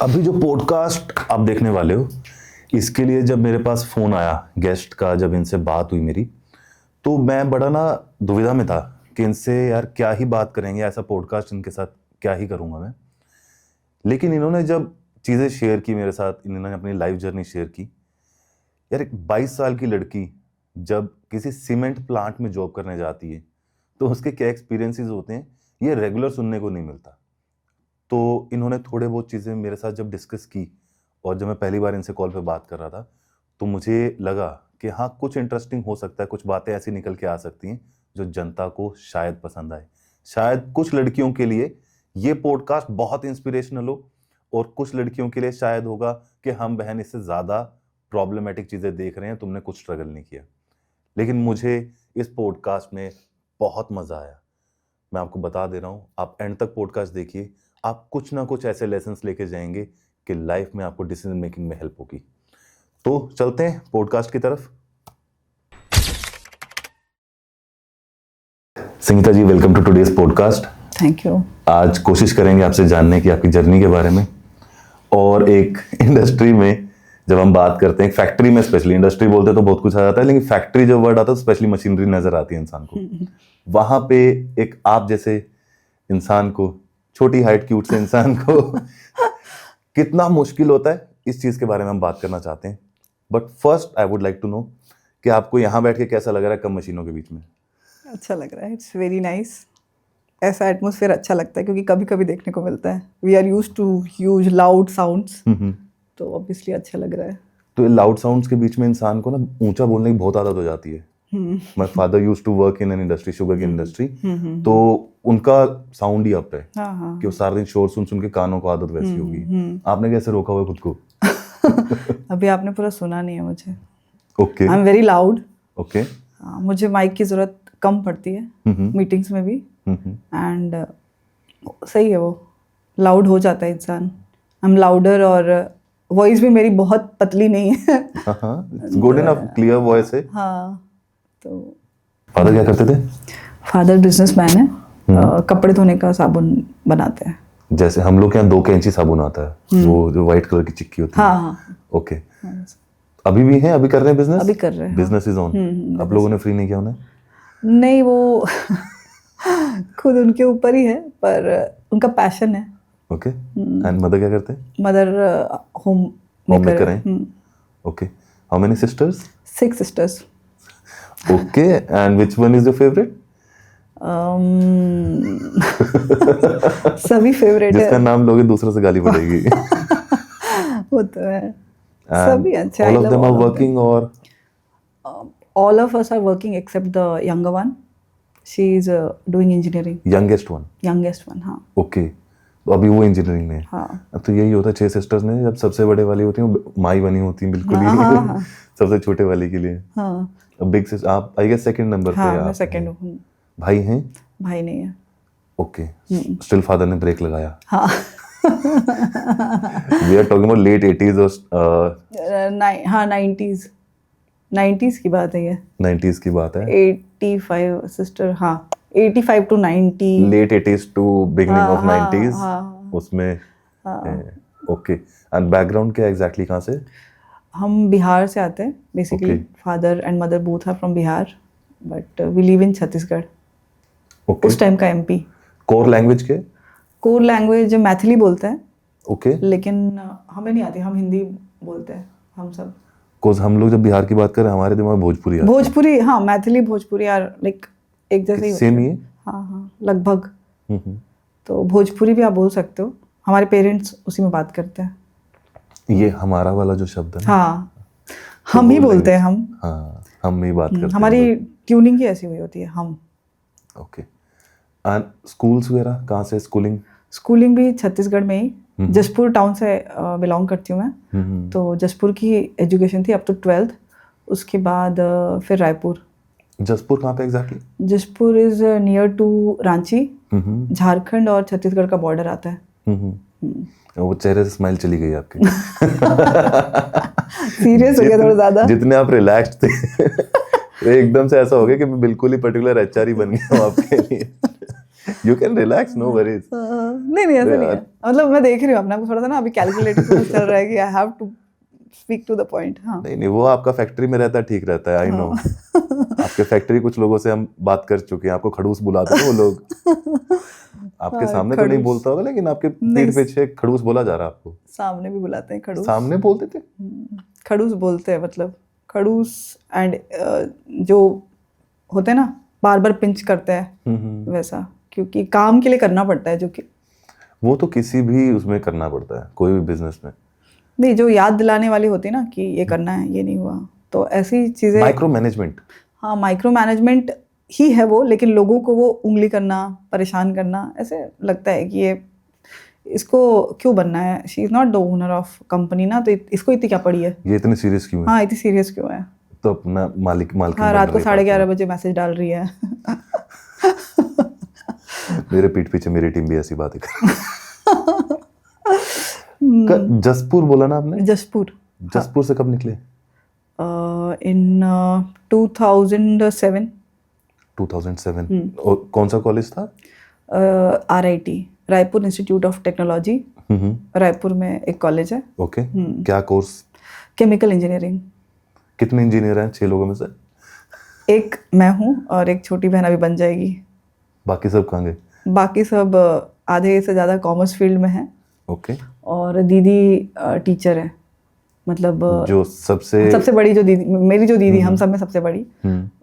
अभी जो पॉडकास्ट आप देखने वाले हो, इसके लिए जब मेरे पास फ़ोन आया गेस्ट का, जब इनसे बात हुई मेरी, तो मैं बड़ा ना दुविधा में था कि इनसे यार क्या ही बात करेंगे, ऐसा पॉडकास्ट इनके साथ क्या ही करूँगा मैं। लेकिन इन्होंने जब चीज़ें शेयर की मेरे साथ, इन्होंने अपनी लाइफ जर्नी शेयर की। यार एक 22 साल की लड़की जब किसी सीमेंट प्लांट में जॉब करने जाती है तो उसके क्या एक्सपीरियंसेस होते हैं, ये रेगुलर सुनने को नहीं मिलता। तो इन्होंने थोड़े बहुत चीज़ें मेरे साथ जब डिस्कस की और जब मैं पहली बार इनसे कॉल पे बात कर रहा था, तो मुझे लगा कि हाँ, कुछ इंटरेस्टिंग हो सकता है, कुछ बातें ऐसी निकल के आ सकती हैं जो जनता को शायद पसंद आए। शायद कुछ लड़कियों के लिए ये पॉडकास्ट बहुत इंस्पिरेशनल हो और कुछ लड़कियों के लिए शायद होगा कि हम बहन इससे ज़्यादा प्रॉब्लमेटिक चीज़ें देख रहे हैं, तुमने कुछ स्ट्रगल नहीं किया। लेकिन मुझे इस पॉडकास्ट में बहुत मज़ा आया। मैं आपको बता दे रहा हूँ, आप एंड तक पॉडकास्ट देखिए, आप कुछ ना कुछ ऐसे लेसन्स लेके जाएंगे कि लाइफ में आपको डिसीजन मेकिंग में हेल्प होगी। तो चलते हैं पॉडकास्ट की तरफ। Sangeeta ji, welcome to today's podcast. Thank you. आज कोशिश करेंगे आपसे जानने की आपकी जर्नी के बारे में, और एक इंडस्ट्री में जब हम बात करते हैं, फैक्ट्री में स्पेशली, इंडस्ट्री बोलते तो बहुत कुछ आ जाता है, लेकिन फैक्ट्री जो वर्ड आता है स्पेशली मशीनरी नजर आती है इंसान को। वहां पे एक आप जैसे इंसान को, छोटी हाइट क्यूट से इंसान को कितना मुश्किल होता है, इस चीज के बारे में हम बात करना चाहते हैं। But first I would like to know कि आपको यहाँ बैठ के कैसा लग रहा है कम मशीनों के बीच में? अच्छा लग रहा है, इट्स वेरी नाइस। ऐसा एटमॉस्फेयर अच्छा लगता है क्योंकि कभी कभी देखने को मिलता है। We are used to huge loud sounds, तो ऑब्वियसली अच्छा लग रहा है। तो ये लाउड साउंड्स के बीच में इंसान को ना ऊंचा बोलने की बहुत आदत हो जाती है। My father used to work in an industry, sugar की इंडस्ट्री, तो उनका साउंड ही अप है कि वो सारा दिन शोर सुन सुन के कानों को आदत वैसी होगी। आपने कैसे रोका हुआ खुद को? अभी आपने पूरा सुना नहीं है मुझे। Okay, I am very loud. Okay, मुझे माइक की जरूरत कम पड़ती है मीटिंग्स में भी, एंड सही है, वो लाउड हो जाता है इंसान। आई एम लाउडर, और वॉइस भी मेरी बहुत पतली नहीं है। गुड इनफ, क्लियर वॉइस है। हाँ, तो फादर क्या करते थे? फादर बिजनेसमैन है, कपड़े धोने का साबुन बनाते हैं। जैसे हम लोग के यहाँ 2 कैंची साबुन आता है, वो जो व्हाइट कलर की चिक्की होती है। हाँ, ओके। अभी भी है, अभी कर रहे हैं बिजनेस? अभी कर रहे हैं। Business is on. आप लोगों ने फ्री नहीं किया उन्हें? नहीं, वो खुद उनके ऊपर ही है, पर उनका पैशन है। ओके। एंड मदर क्या करते हैं? मदर होम मेकर हैं। Okay. How many sisters? 6 sisters. Okay. And which one is your favourite? सभी फेवरेट है। जिसका नाम लोगे दूसरों से गाली पड़ेगी। वो तो है। सभी अच्छे। All of them are working, or all of us are working except the younger one. She is doing engineering. youngest one? Youngest one, हाँ। ओके, तो अभी वो इंजीनियरिंग में है। हाँ। अब तो यही होता है 6 सिस्टर्स में, जब सबसे बड़े वाली होती हैं वो माई बनी होती हैं बिल्कुल ही। सबसे छोटे वाले के लिए। हाँ। बिग सिस्टर आप आई गेस सेकंड नंबर पे? हाँ, मैं सेकंड हूँ। भाई हैं? भाई नहीं है। ओके। स्टिल फादर ने ब्रेक लगाया। हाँ। We are talking about late 80s और हाँ, 90s की बात है ये। 90s की बात है। 85 सिस्टर, हाँ, 85 to 90। Late 80s to beginning of 90s। हाँ। उसमें ओके। एंड बैकग्राउंड क्या एग्जैक्टली कहाँ से? हम बिहार से आते हैं basically. Father and mother both are from Bihar, but we live in Chhattisgarh. उस टाइम का एमपी। कोर लैंग्वेज के? कोर लैंग्वेज मैथिली बोलते हैं। ओके। लेकिन हमें नहीं आती, हम हिंदी बोलते हैं हम सब। कोस हम लोग जब बिहार की बात करें हमारे दिमाग में भोजपुरी आती है। भोजपुरी, हाँ, मैथिली भोजपुरी आर लाइक एक जैसे ही। सेम ही है। हाँ, लगभग। तो भोजपुरी भी आप बोल सकते हो, हमारे पेरेंट्स उसी में बात करते हैं। ये हमारा वाला जो शब्द है, हाँ, हम ही बोलते हैं। हाँ, हम ही बात करते हैं। हमारी ट्यूनिंग ही ऐसी हुई होती है, हम। ओके। एंड स्कूल्स वगैरह कहाँ से? स्कूलिंग भी छत्तीसगढ़ में ही, जसपुर टाउन से बिलोंग करती हूँ मैं। तो जसपुर की एजुकेशन थी अप टू 12th। उसके बाद फिर रायपुर। जसपुर कहाँ पे exactly? Jaspur is near to Ranchi. Jharkhand और छत्तीसगढ़ का बॉर्डर आता है। वो चेहरे से स्माइल चली गई आपके। सीरियस हो गया थोड़ा ज्यादा। जितने आप रिलैक्स्ड थे एकदम से ऐसा हो गया कि मैं बिल्कुल ही पर्टिकुलर एचआर ही बन गया हूँ आपके लिए। You can relax, no worries. नहीं ऐसा नहीं है, मतलब मैं देख रही हूँ अपने आप को थोड़ा सा ना अभी कैलकुलेटिव चल रहा है कि I have to speak to the point. हाँ नहीं वो आपका फैक्ट्री में रहता है, ठीक रहता है, आई नो। आपके फैक्ट्री कुछ लोगों से हम बात कर चुके हैं, आपको खड़ूस बुलाते हैं वो लोग। आपके सामने तो नहीं बोलता होगा, लेकिन आपके पीठ पीछे खड़ूस बोला जा रहा है आपको। सामने भी बुलाते हैं खड़ूस। सामने बोलते थे? खड़ूस बोलते हैं, मतलब खड़ूस एंड जो होते हैं ना बार बार पिंच करते हैं वैसा, क्योंकि काम के लिए करना पड़ता है, जो कि वो तो किसी भी उसमें करना पड़ता है, कोई भी बिजनेस में। नहीं, जो याद दिलाने वाली होती है ना कि ये करना है, ये नहीं हुआ, तो ऐसी चीजें। Micro management. हाँ माइक्रो मैनेजमेंट ही है वो, लेकिन लोगों को वो उंगली करना, परेशान करना, ऐसे लगता है कि ये इसको क्यों बनना है, she is not the owner of company ना, तो इसको इतनी क्या पड़ी है, ये इतनी सीरियस क्यों है? हाँ इतनी सीरियस क्यों है, तो अपना मालिक हाँ रात को 11:30 बजे मैसेज डाल रही है। मेरे पीठ पीछे मेरी टीम भी ऐसी बातें जसपुर बोला ना आपने? जसपुर। जसपुर से कब निकले? इन 2007। 2007। और कौन सा कॉलेज था? RIT, Raipur institute of technology, Raipur में एक कॉलेज है। ओके, क्या कोर्स? Chemical engineering. कितने इंजीनियर हैं 6 लोगों में से? एक मैं हूँ और एक छोटी बहन अभी बन जाएगी। बाकी सब कहाँ गए? बाकी सब आधे से ज़्यादा कॉमर्स फील्ड में है। ओके। और दीदी टीचर है, मतलब जो सबसे बड़ी जो दीदी, मेरी जो दीदी हम सब में सबसे बड़ी,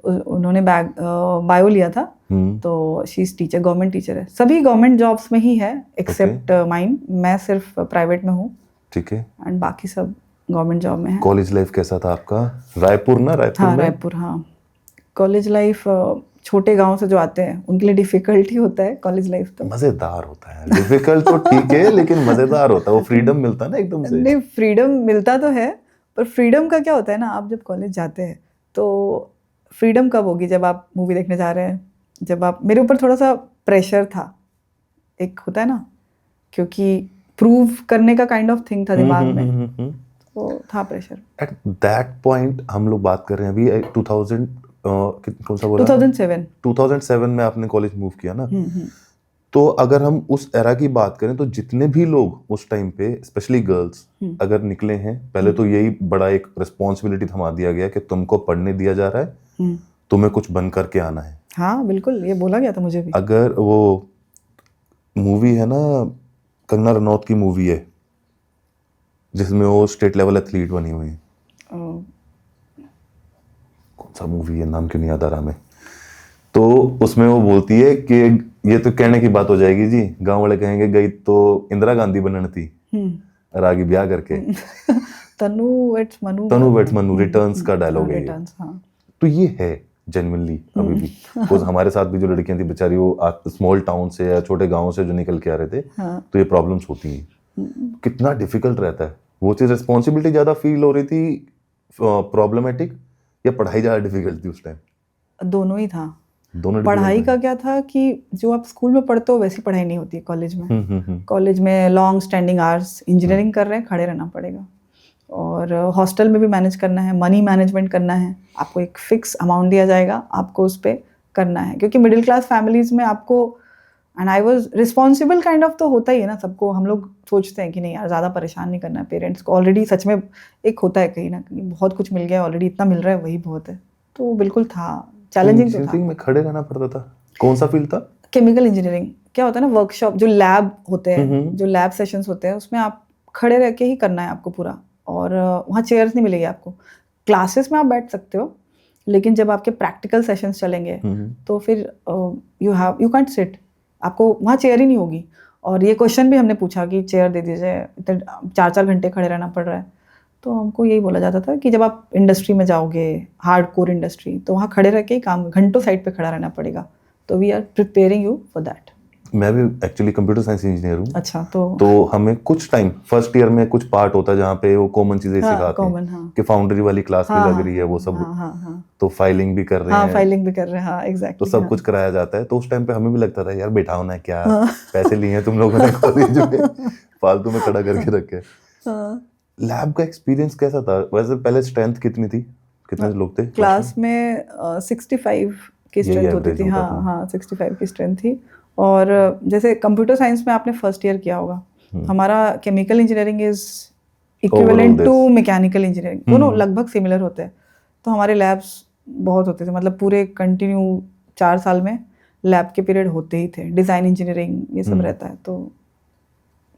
उन्होंने बायो लिया था, तो she is teacher, government teacher है। सभी गवर्नमेंट जॉब्स में ही है एक्सेप्ट माइन, मैं सिर्फ प्राइवेट में हूँ। ठीक है। एंड बाकी सब गवर्नमेंट जॉब में है। कॉलेज लाइफ कैसा था आपका? रायपुर ना? रायपुर हाँ में? रायपुर, हाँ। कॉलेज लाइफ छोटे गांव से जो आते हैं उनके लिए डिफिकल्ट ही होता है कॉलेज लाइफ। तो मजेदार होता है, डिफिकल्ट तो ठीक है, लेकिन मजेदार होता है। वो फ्रीडम मिलता है ना एकदम से। नहीं, फ्रीडम मिलता तो है, पर फ्रीडम का क्या होता है ना, आप जब कॉलेज जाते हैं तो फ्रीडम कब होगी? जब आप मूवी देखने जा रहे हैं, जब आप, मेरे ऊपर थोड़ा सा प्रेशर था, एक होता है ना, क्योंकि प्रूव करने का काइंड ऑफ थिंग था दिमाग में, तो था प्रेशर। एट दैट पॉइंट हम लोग बात कर रहे हैं अभी 2000 कौन सा बोला? 2007 में आपने कॉलेज मूव किया ना? तो अगर हम उस एरा की बात करें तो जितने भी लोग उस टाइम पे, स्पेशली गर्ल्स अगर निकले हैं, पहले तो यही बड़ा एक रिस्पॉन्सिबिलिटी थमा दिया गया कि तुमको पढ़ने दिया जा रहा है, तुम्हें कुछ बन करके आना है। हाँ बिल्कुल, ये बोला गया था मुझे भी। अगर वो मूवी है ना, कंगना रनौत की मूवी है जिसमें वो स्टेट लेवल एथलीट बनी हुई है, कौन सा मूवी है, नाम क्यों नहीं याद आ रहा हमें। तो उसमें वो बोलती है कि ये तो कहने की बात हो जाएगी जी, गांव वाले कहेंगे गई तो इंदिरा गांधी बननी थी और आगे ब्याह करके। तनु वेट्स मनु रिटर्न्स का डायलॉग है ये। तो ये है जेन्युइनली अभी भी, बिकॉज हमारे साथ भी जो लड़कियां थी बेचारी, वो स्मॉल टाउन से या छोटे गांव से जो निकल के आ रहे थे, तो ये प्रॉब्लम्स होती हैं। कितना डिफिकल्ट रहता है वो चीज। रिस्पॉन्सिबिलिटी ज्यादा फील हो रही थी, प्रॉब्लमेटिक, या पढ़ाई ज्यादा डिफिकल्ट थी उस टाइम? दोनों ही था। दोनों। पढ़ाई का क्या था कि जो आप स्कूल में पढ़ते हो वैसी पढ़ाई नहीं होती है कॉलेज में। कॉलेज में लॉन्ग स्टैंडिंग आवर्स, इंजीनियरिंग कर रहे हैं, खड़े रहना पड़ेगा, और हॉस्टल में भी मैनेज करना है, मनी मैनेजमेंट करना है, आपको एक फिक्स अमाउंट दिया जाएगा, आपको उस पर करना है, क्योंकि मिडिल क्लास फैमिलीज में आपको, and I was responsible kind of, तो होता ही है ना सबको। हम लोग सोचते हैं कि नहीं यार ज़्यादा परेशान नहीं करना है पेरेंट्स को, ऑलरेडी सच में एक होता है कहीं ना कहीं, बहुत कुछ मिल गया ऑलरेडी, इतना मिल रहा है वही बहुत है। तो बिल्कुल था चैलेंजिंग। तो था, में खड़े रहना पड़ता था। कौन सा फील्ड था? Chemical engineering. क्या होता है ना, वर्कशॉप, जो लैब होते हैं, जो लैब सेशंस होते हैं, उसमें आप खड़े रह के ही करना है आपको पूरा, और वहाँ चेयर्स नहीं मिलेगी आपको। क्लासेस में आप बैठ सकते हो, लेकिन जब आपके प्रैक्टिकल सेशंस चलेंगे तो फिर यू कांट सिट, आपको वहाँ चेयर ही नहीं होगी। और ये क्वेश्चन भी हमने पूछा कि चेयर दे दीजिए, 4-4 घंटे खड़े रहना पड़ रहा है। तो हमको यही बोला जाता था कि जब आप इंडस्ट्री में जाओगे, हार्ड कोर इंडस्ट्री, तो वहाँ खड़े रह के ही काम, घंटों साइड पे खड़ा रहना पड़ेगा। तो we are preparing you for that. मैं भी एक्चुअली कंप्यूटर साइंस इंजीनियर हूँ। अच्छा। तो हमें कुछ टाइम फर्स्ट ईयर में कुछ पार्ट होता है जहाँ पे वो कॉमन चीजें सिखाते हैं कि फाउंड्री वाली क्लास भी लग रही है, वो सब, तो फाइलिंग भी कर रहे हैं। फाइलिंग भी कर रहे हैं, एग्जैक्टली। तो सब कुछ कराया जाता है। तो उस टाइम पे हमें भी लगता था यार बैठाओ ना, क्या पैसे लिए हैं तुम लोगों ने कॉलेज में, फालतू में खड़ा करके रखे। लैब का एक्सपीरियंस कैसा था वैसे? पहले स्ट्रेंथ कितनी थी, कितने लोग थे क्लास में? 65 की स्ट्रेंथ होती थी। हाँ 65 की स्ट्रेंथ थी। और जैसे कंप्यूटर साइंस में आपने फर्स्ट ईयर किया होगा, हमारा chemical engineering is equivalent to mechanical engineering, दोनों लगभग सिमिलर होते हैं। तो हमारे लैब्स बहुत होते थे, मतलब पूरे कंटिन्यू 4 साल में लैब के पीरियड होते ही थे। डिज़ाइन इंजीनियरिंग ये सब रहता है, तो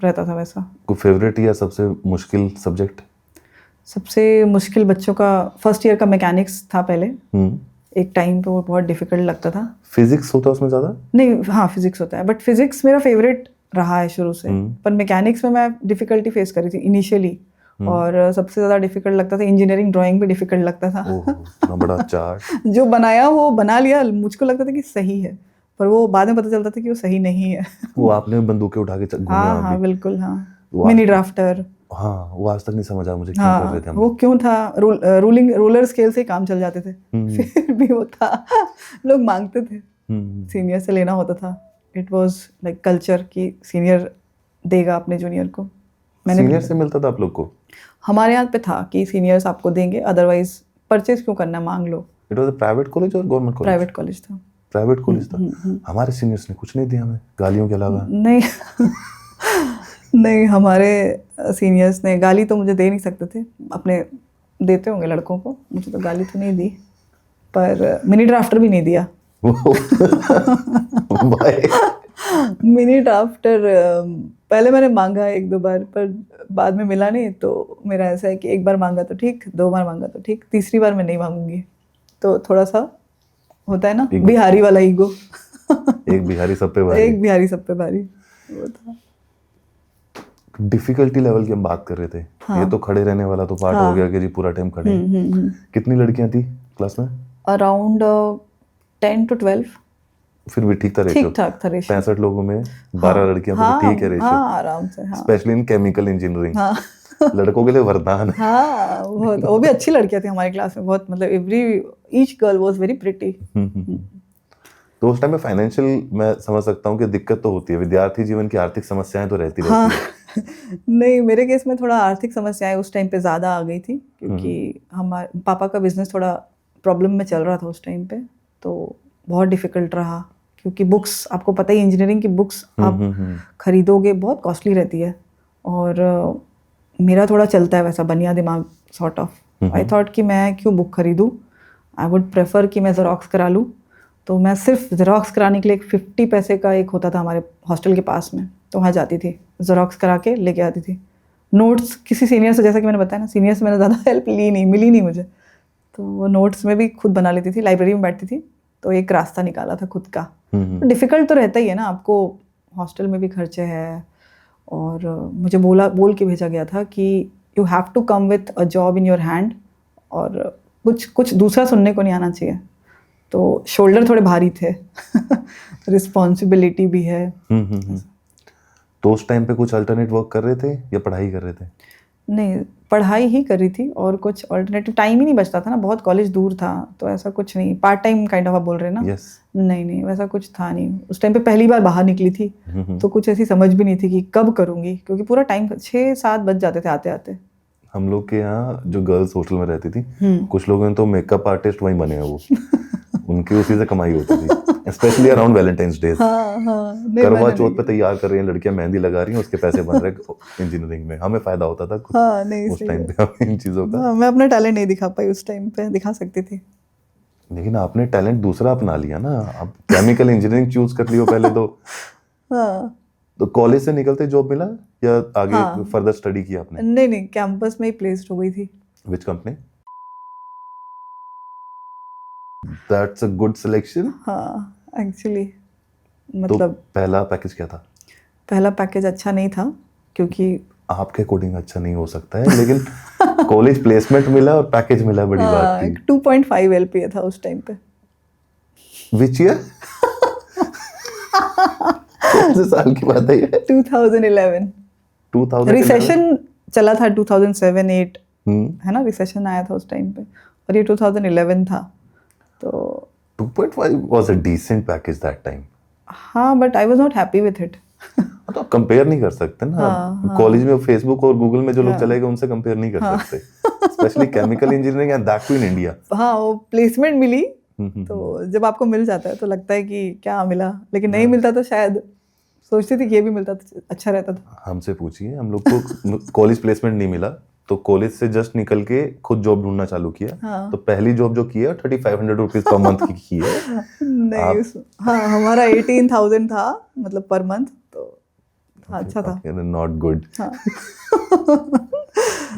रहता था वैसा। कोई फेवरेट या सबसे मुश्किल सब्जेक्ट? सबसे मुश्किल बच्चों का फर्स्ट ईयर का मैकेनिक्स था पहले। एक टाइम पे वो बहुत डिफिकल्ट लगता था। फिजिक्स होता है उसमें ज़्यादा? नहीं, हाँ फिजिक्स होता है, बट फिजिक्स मेरा फेवरेट रहा है शुरू से। पर मैकेनिक्स में मैं डिफिकल्टी फेस करी थी इनिशियली, और सबसे ज़्यादा डिफिकल्ट लगता था इंजीनियरिंग ड्राइंग भी डिफिकल्ट लगता था। इतना बड़ा चार्ट जो बनाया वो बना लिया, मुझको लगता था कि सही है, पर वो बाद में पता चलता था कि वो सही नहीं है। वो आपने बंदूकें उठा के घूमे? हाँ बिल्कुल, हाँ मिनी ड्राफ्टर। हाँ, वो आज तक नहीं समझ आया मुझे क्यों कर रहे थे हम। वो क्यों था, रोलर स्केल से काम चल जाते थे। फिर भी वो था, लोग मांगते थे, सीनियर से लेना होता था। इट वाज लाइक कल्चर कि सीनियर देगा अपने जूनियर को। सीनियर से मिलता था आप लोग को? हमारे यहाँ पे था कि सीनियर्स आपको देंगे, अदरवाइज परचेज क्यों करना, मांग लो। It was a private college और गवर्नमेंट कॉलेज? प्राइवेट कॉलेज था। प्राइवेट कॉलेज था। हमारे सीनियर्स ने कुछ नहीं दिया हमें, गालियों के अलावा। नहीं नहीं, हमारे सीनियर्स ने गाली तो मुझे दे नहीं सकते थे, अपने देते होंगे लड़कों को, मुझे तो गाली तो नहीं दी, पर मिनी ड्राफ्टर भी नहीं दिया। मिनी ड्राफ्टर पहले मैंने मांगा 1-2 बार, पर बाद में मिला नहीं। तो मेरा ऐसा है कि एक बार मांगा तो ठीक, 2 बार मांगा तो ठीक, तीसरी बार मैं नहीं मांगूंगी। तो थोड़ा सा होता है ना बिहारी वाला ईगो। एक बिहारी सब पे भारी। एक बिहारी सब पे भारी, वो था। डिफिकल्टी लेवल की हम बात कर रहे थे। हाँ। ये तो खड़े रहने वाला तो पार्ट हो गया कि जी पूरा टाइम खड़े। कितनी लड़कियां थी क्लास में? Around 10 to 12। फिर भी ठीक था रेशियो? ठीक ठाक था रेशियो। 65 लोगों में 12 लड़कियां, तो ठीक है रेशियो। हाँ आराम से। हाँ, स्पेशली इन केमिकल इंजीनियरिंग। लड़कों के लिए वरदान। हाँ वो भी अच्छी लड़कियां थी हमारी क्लास में, बहुत, मतलब each girl was very pretty. तो उस टाइम में फाइनेंशियल, मैं समझ सकता हूँ कि दिक्कत तो होती है, विद्यार्थी जीवन की आर्थिक समस्याएं तो रहती है। नहीं, मेरे केस में थोड़ा आर्थिक समस्याएं उस टाइम पे ज़्यादा आ गई थी, क्योंकि हमारे पापा का बिजनेस थोड़ा प्रॉब्लम में चल रहा था उस टाइम पे, तो बहुत डिफिकल्ट रहा। क्योंकि बुक्स, आपको पता ही, इंजीनियरिंग की बुक्स आप खरीदोगे बहुत कॉस्टली रहती है, और मेरा थोड़ा चलता है वैसा बनिया दिमाग सॉर्ट ऑफ। आई थॉट कि मैं क्यों बुक खरीदूँ, आई वुड प्रेफर कि मैं ज़ेरॉक्स करा लूँ। तो मैं सिर्फ ज़ेरॉक्स कराने के लिए 50 पैसे का एक होता था हमारे हॉस्टल के पास में, तो वहाँ जाती थी, ज़ेरॉक्स करा के लेके आती थी। नोट्स किसी सीनियर से, जैसा कि मैंने बताया ना, सीनियर से मैंने ज़्यादा हेल्प ली नहीं, मिली नहीं मुझे, तो वो नोट्स में भी खुद बना लेती थी। लाइब्रेरी में बैठती थी, तो एक रास्ता निकाला था खुद का। डिफ़िकल्ट तो रहता ही है ना, आपको हॉस्टल में भी खर्चे हैं, और मुझे बोल के भेजा गया था कि you have to come with a job in your hand, और कुछ दूसरा सुनने को नहीं आना चाहिए। तो शोल्डर थोड़े भारी थे, रिस्पॉन्सिबिलिटी भी है। तो उस टाइम पे कुछ अल्टरनेट वर्क कर रहे थे या पढ़ाई कर रहे थे? नहीं, पढ़ाई ही कर रही थी, और कुछ अल्टरनेटिव टाइम ही नहीं बचता था ना, बहुत कॉलेज दूर था, तो ऐसा कुछ नहीं। पार्ट टाइम काइंड ऑफ आप बोल रहे हैं ना? yes. नहीं, वैसा कुछ था नहीं। उस टाइम पे पहली बार बाहर निकली थी, तो कुछ ऐसी समझ भी नहीं थी कि कब करूँगी, क्योंकि पूरा टाइम 6-7 बज जाते थे आते आते। हम लोग के यहाँ जो गर्ल्स हॉस्टल में रहती थी, कुछ लोगों ने तो मेकअप आर्टिस्ट वहीं बने हैं, वो उनकी उसी से कमाई होती थी, स्पेशली अराउंड वैलेंटाइंस डे। करवा चौथ पे तैयार कर रही हैं लड़कियां, मेहंदी लगा रही हैं, उसके पैसे बन रहे इंजीनियरिंग में। हमें फायदा होता था उस टाइम पे इन चीजों का। मैं अपना टैलेंट नहीं दिखा पाई उस टाइम पे, दिखा सकती थी। लेकिन आपने टैलेंट दूसरा अपना लिया ना, आप केमिकल इंजीनियरिंग चूज कर लियो पहले तो। तो कॉलेज से निकलते जॉब मिला या आगे फर्दर स्टडी किया आपने? नहीं, कैंपस में ही प्लेस्ड हो गई थी। Which company? That's a good selection. हाँ, एक्चुअली मतलब तो पहला पैकेज क्या था? पहला पैकेज अच्छा नहीं था, क्योंकि आपके अकॉर्डिंग अच्छा नहीं हो सकता है, लेकिन कॉलेज प्लेसमेंट मिला और पैकेज मिला, बड़ी बात थी। 2.5 LPA था उस टाइम पे। Which year? कौन से साल की बात है ये? 2011। रिसेशन चला था 2007-8, है ना, रिसेशन आया था उस टाइम पे, और ये 2011 था। तो 2.5 was a decent package that time. हाँ, but I was not happy with it. तो आप कंपेयर नहीं कर सकते ना, कॉलेज में फेसबुक और गूगल में जो लोग चले गए उनसे कंपेयर नहीं कर सकते, specially chemical engineering and that too in India. हाँ, वो प्लेसमेंट मिली, तो जब आपको मिल जाता है तो लगता है कि क्या मिला, लेकिन नहीं मिलता तो शायद सोचती थी कि ये भी मिलता तो अच्छा रहता था। हमसे पूछिए, हम लोग को कॉलेज प्लेसमेंट नहीं मिला, तो कॉलेज से जस्ट निकल के खुद जॉब ढूंढना चालू किया। हाँ। तो पहली जॉब जो की है 3500 रुपीज पर मंथ की है। नहीं हाँ, हमारा 18,000 था मतलब पर मंथ, तो हाँ, अच्छा था। Not good. हाँ।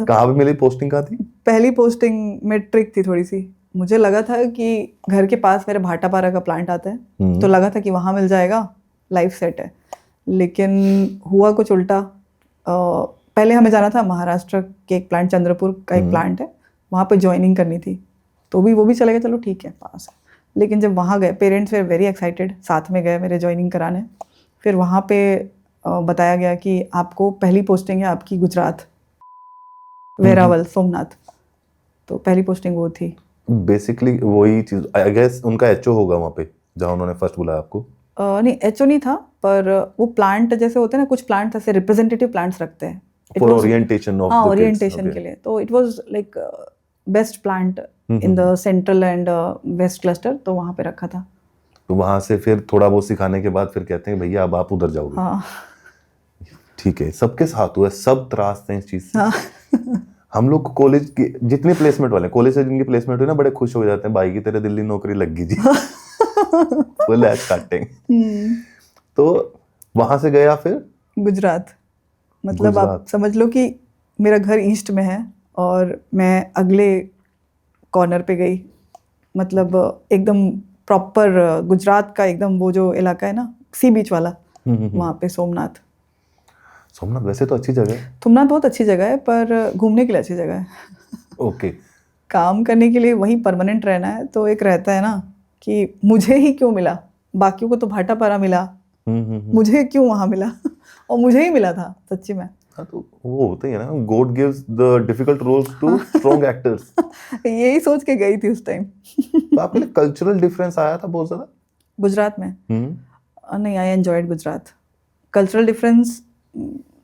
कहाँ पे मिली पोस्टिंग? कहाँ थी पहली पोस्टिंग में ट्रिक थी थोड़ी सी। मुझे लगा था कि घर के पास मेरे भाटापारा का प्लांट आता है, तो लगा था कि वहाँ मिल जाएगा, लाइफ सेट है। लेकिन हुआ कुछ उल्टा। पहले हमें जाना था महाराष्ट्र के एक प्लांट, चंद्रपुर का एक प्लांट है, वहाँ पे ज्वाइनिंग करनी थी। तो भी वो भी चले गए, चलो ठीक है पास है। लेकिन जब वहाँ गए, पेरेंट्स वे वेरी एक्साइटेड, साथ में गए मेरे ज्वाइनिंग कराने। फिर वहाँ पे बताया गया कि आपको पहली पोस्टिंग है आपकी गुजरात, वेरावल, सोमनाथ। तो पहली पोस्टिंग वो थी। बेसिकली वही चीज, आई गेस उनका एचओ होगा वहाँ पे जहाँ उन्होंने फर्स्ट बुलाया आपको। नहीं, एचओ नहीं था, पर वो प्लांट जैसे होते हैं ना, कुछ प्लांट ऐसे रिप्रेजेंटेटिव प्लांट्स रखते हैं फॉर ओरिएंटेशन ऑफ हाँ, द किड्स। ओरिएंटेशन के लिए। तो it was like best plant in the central and west cluster, तो वहाँ पे रखा था। तो वहाँ से फिर थोड़ा बहुत सिखाने के बाद फिर कहते हैं भैया अब आप उधर जाओगे। हाँ। ठीक है, सबके साथ हुआ, सब त्रासते हैं इस चीज से। हाँ। हम लोग कॉलेज के जितने प्लेसमेंट वाले, कॉलेज से जिनकी प्लेसमेंट हुई ना, बड़े खुश हो जाते हैं, भाई की तेरे दिल्ली नौकरी लग गई जी। फुल ऐश काटेंगे। तो वहां से गया फिर गुजरात। मतलब आप समझ लो कि मेरा घर ईस्ट में है और मैं अगले कॉर्नर पे गई, मतलब एकदम प्रॉपर गुजरात का एकदम वो जो इलाका है ना, सी बीच वाला, वहाँ पे सोमनाथ। सोमनाथ वैसे तो अच्छी जगह है। सोमनाथ बहुत अच्छी जगह है, पर घूमने के लिए अच्छी जगह है। ओके। काम करने के लिए वहीं परमानेंट रहना है, तो एक रहता है ना कि मुझे ही क्यों मिला, बाकियों को तो भाटापारा मिला, मुझे क्यों वहाँ मिला। और मुझे ही मिला था सच्ची में। हाँ, तो वो होता ही है ना, God gives the difficult roles to strong actors. यही सोच के गई थी उस टाइम। तो आपके लिए कल्चरल डिफरेंस आया था बहुत ज्यादा गुजरात में? नहीं, I enjoyed Gujarat. Cultural difference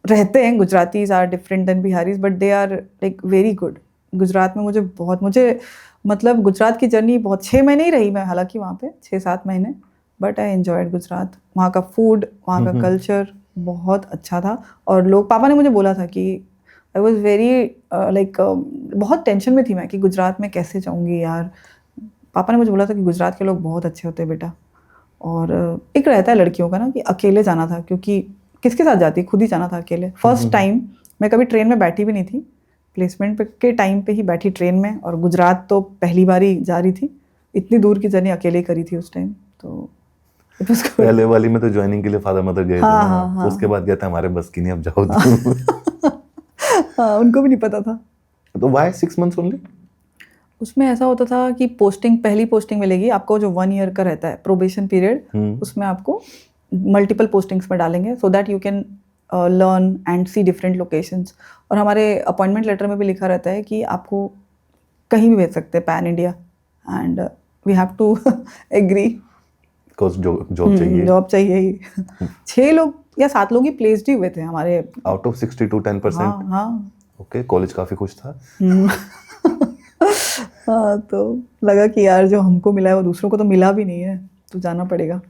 रहते हैं, Gujaratis are different than Biharis, but they are like very good. Gujarat में मुझे मतलब गुजरात की जर्नी बहुत 6 महीने ही रही मैं, हालांकि वहाँ पे 6-7 महीने, बट आई एंजॉयड गुजरात। वहाँ का फूड, वहाँ का कल्चर बहुत अच्छा था। और लोग, पापा ने मुझे बोला था कि आई वॉज वेरी लाइक, बहुत टेंशन में थी मैं कि गुजरात में कैसे जाऊँगी यार। पापा ने मुझे बोला था कि गुजरात के लोग बहुत अच्छे होते हैं बेटा। और एक रहता है लड़कियों का ना कि अकेले जाना था, क्योंकि किसके साथ जाती, खुद ही जाना था अकेले। फर्स्ट टाइम मैं कभी ट्रेन में बैठी भी नहीं थी, प्लेसमेंट के टाइम पे ही बैठी ट्रेन में, और गुजरात तो पहली बार ही जा रही थी। इतनी दूर की जर्नी अकेले करी थी उस टाइम, तो पहले वाली में तो ज्वाइनिंग के लिए फादर मदर गए थे ना, हाँ। उसके बाद गया था हमारे बस की नहीं, अब जाओ तुम। हाँ, उनको भी नहीं पता था। तो व्हाई 6 मंथ्स ओनली? उसमें ऐसा होता था कि पहली पोस्टिंग मिलेगी आपको, जो 1 ईयर का रहता है प्रोबेशन पीरियड, उसमें आपको मल्टीपल पोस्टिंग्स में डालेंगे, so that you can learn and see different locations. और हमारे अपॉइंटमेंट लेटर में भी लिखा रहता है कि आपको कहीं भी भेज सकते हैं pan India, and we have to agree, because job चाहिए। जॉब चाहिए ही। 6 लोग या 7 लोग ही प्लेस्ड ही हुए थे हमारे, आउट ऑफ 60 to 10%। हाँ। ओके, कॉलेज काफी खुश था। हाँ, तो लगा कि यार जो हमको मिला है वो दूसरों को तो मिला भी नहीं है, तो जाना पड़ेगा।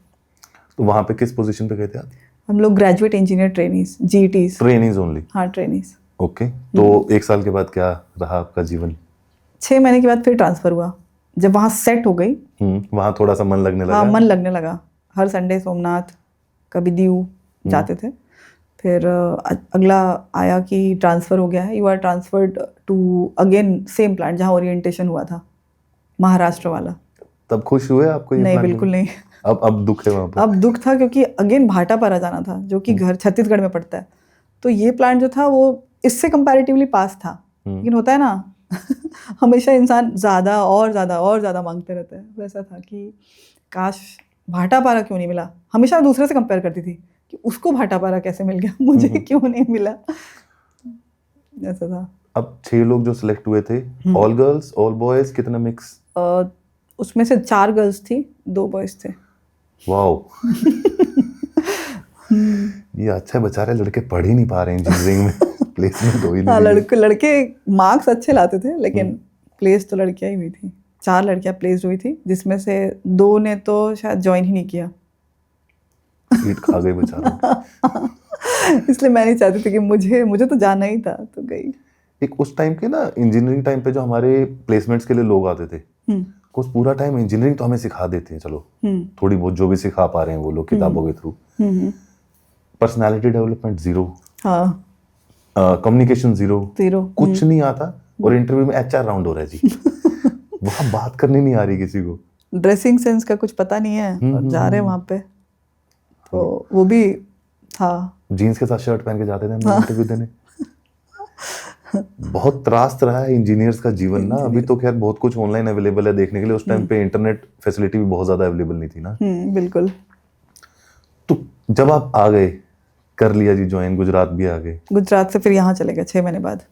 तो वहाँ पे किस पोजीशन पे गए थे आप? हम लोग graduate engineer trainees, GTs. Trainees only? हाँ, ट्रेनीज। ओके। तो 1 साल के बाद क्या रहा आपका जीवन? 6 महीने के बाद फिर ट्रांसफर हुआ, जब वहाँ सेट हो गई। वहाँ थोड़ा सा मन लगने लगा? हाँ, मन लगने लगा। हर संडे सोमनाथ, कभी दीव जाते थे। फिर अगला आया कि ट्रांसफ़र हो गया है, you are transferred to again same plant जहाँ ओरिएंटेशन हुआ था, महाराष्ट्र वाला। तब खुश हुए आपको ये? नहीं, बिल्कुल नहीं। अब दुख है वहाँ पे? अब दुख था, क्योंकि अगेन भाटापारा जाना था, जो कि घर छत्तीसगढ़ में पड़ता है। तो ये प्लांट जो था वो इससे कंपैरेटिवली पास था, लेकिन होता है ना हमेशा इंसान ज़्यादा और ज़्यादा और ज़्यादा मांगते रहता है। वैसा था कि काश भाटापारा क्यों नहीं मिला। हमेशा दूसरे से कंपेयर करती थी कि उसको भाटापारा कैसे मिल गया, मुझे क्यों नहीं मिला, ऐसा था। अब 6 लोग जो सिलेक्ट हुए थे, ऑल गर्ल्स ऑल बॉयज, कितना मिक्स? उसमें से 4 गर्ल्स थी, 2 बॉयज थे। वाओ। ये अच्छा है, बेचारे लड़के पढ़ ही नहीं पा रहे हैं इंजीनियरिंग में। प्लेसमेंट हो ही नहीं। हाँ, लड़के मार्क्स अच्छे लाते थे, लेकिन प्लेस तो लड़कियां ही हुई थी। 4 लड़कियां प्लेस्ड हुई थी, जिसमें से 2 ने तो शायद ज्वाइन ही नहीं किया। सीट खा गई बेचारा। इसलिए मैं नहीं चाहती थी कि मुझे तो जाना ही था, तो गई। एक उस टाइम के ना इंजीनियरिंग टाइम पे जो हमारे प्लेसमेंट्स के लिए लोग आते थे, कुछ पूरा टाइम इंजीनियरिंग तो हमें सिखा देते हैं, चलो थोड़ी बहुत जो भी सिखा पा रहे हैं वो लोग किताबों के थ्रू, पर्सनालिटी डेवलपमेंट जीरो, हाँ, कम्युनिकेशन जीरो, जीरो, कुछ नहीं आता, और इंटरव्यू में एचआर राउंड हो रहा है जी। वहां बात करनी नहीं आ रही किसी को, ड्रेसिंग सेंस का कुछ पता नहीं है, और जा रहे हैं वहां पे, तो वो भी था। जीन्स के साथ शर्ट पहन के जाते थे हम इंटरव्यू देने। बहुत त्रास रहा है इंजीनियर्स का जीवन ना। अभी तो खैर बहुत कुछ ऑनलाइन अवेलेबल है देखने के लिए, उस टाइम पे इंटरनेट फैसिलिटी भी बहुत ज्यादा अवेलेबल नहीं थी ना। बिल्कुल। तो जब आप आ गए, कर लिया जी ज्वाइन, गुजरात भी आ गए, गुजरात से फिर यहाँ चले गए 6 महीने बाद।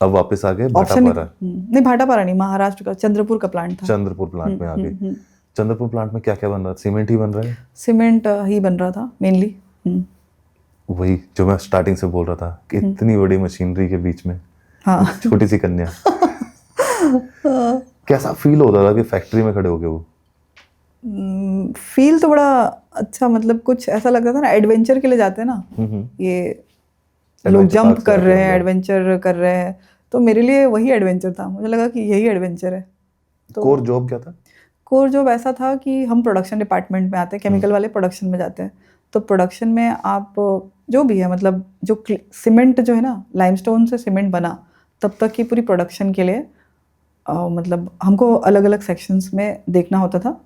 अब वापस आ गए ऑप्शन भाटापारा। नहीं, भाटापारा नहीं, महाराष्ट्र का चंद्रपुर का प्लांट था। चंद्रपुर प्लांट में आ गए। चंद्रपुर प्लांट में क्या क्या बन रहा था? सीमेंट ही बन रहा है? सीमेंट ही बन रहा था मेनली। वही जो मैं स्टार्टिंग से बोल रहा था कि इतनी बड़ी मशीनरी के बीच में हाँ। छोटी सी कन्या। कैसा फील होता था कि फैक्ट्री में खड़े हो गए? वो फील तो बड़ा अच्छा, मतलब कुछ ऐसा लगता था ना, एडवेंचर के लिए जाते हैं ना, ये लोग जंप कर रहे हैं, एडवेंचर कर रहे हैं, तो मेरे लिए वही एडवेंचर था। मुझे लगा कि यही एडवेंचर है। तो कोर जॉब क्या था? कोर जॉब ऐसा था कि हम प्रोडक्शन डिपार्टमेंट में आते हैं, केमिकल वाले प्रोडक्शन में जाते हैं। तो प्रोडक्शन में आप जो भी है, मतलब जो सीमेंट जो है ना, लाइमस्टोन से सीमेंट बना, तब तक की पूरी प्रोडक्शन के लिए मतलब हमको अलग अलग सेक्शंस में देखना होता था,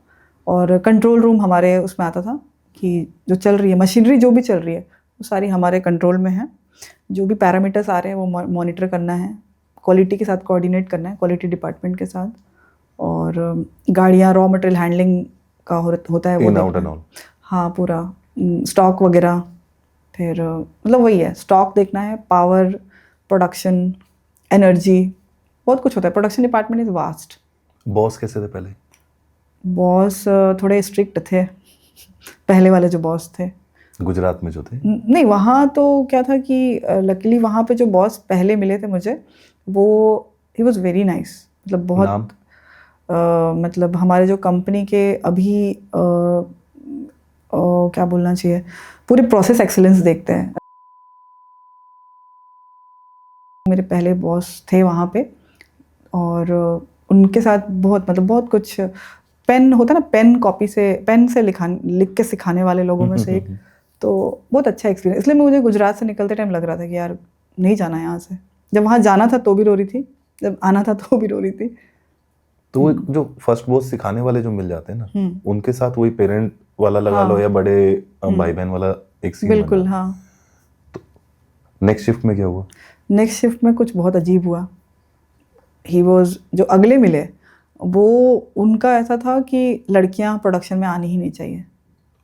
और कंट्रोल रूम हमारे उसमें आता था कि जो चल रही है मशीनरी, जो भी चल रही है वो सारी हमारे कंट्रोल में है। जो भी पैरामीटर्स आ रहे हैं वो मॉनिटर करना है, क्वालिटी के साथ कोऑर्डिनेट करना है, क्वालिटी डिपार्टमेंट के साथ, और गाड़ियाँ, रॉ मटेरियल हैंडलिंग का होता है वो, हाँ, पूरा स्टॉक वगैरह। फिर मतलब वही है, स्टॉक देखना है, पावर, प्रोडक्शन, एनर्जी, बहुत कुछ होता है। Production department is vast. Boss कैसे थे पहले? बॉस थोड़े स्ट्रिक्ट थे, पहले वाले जो बॉस थे। गुजरात में जो थे? नहीं, वहाँ तो क्या था कि लकीली वहाँ पे जो बॉस पहले मिले थे मुझे, वो ही वॉज वेरी नाइस। मतलब बहुत मतलब हमारे जो कंपनी के अभी क्या बोलना चाहिए, पूरी प्रोसेस एक्सीलेंस देखते हैं। मेरे पहले बॉस थे वहाँ पे, और उनके साथ बहुत कुछ, पेन होता है ना, पेन से लिख के सिखाने वाले लोगों में से एक, तो बहुत अच्छा एक्सपीरियंस। इसलिए मुझे गुजरात से निकलते टाइम लग रहा था कि यार नहीं जाना यहाँ से। जब वहाँ जाना था तो भी रो रही थी, जब आना था तो भी रो रही थी। तो एक जो फर्स्ट बॉस सिखाने वाले जो मिल जाते हैं ना, उनके साथ वही पेरेंट वाला लगा लो या बड़े भाई बहन वाला एक सीन बिल्कुल। हाँ। तो नेक्स्ट शिफ्ट में क्या हुआ? नेक्स्ट शिफ्ट में कुछ बहुत अजीब हुआ। जो अगले मिले, वो उनका ऐसा था कि लड़कियां प्रोडक्शन में आनी ही नहीं चाहिए।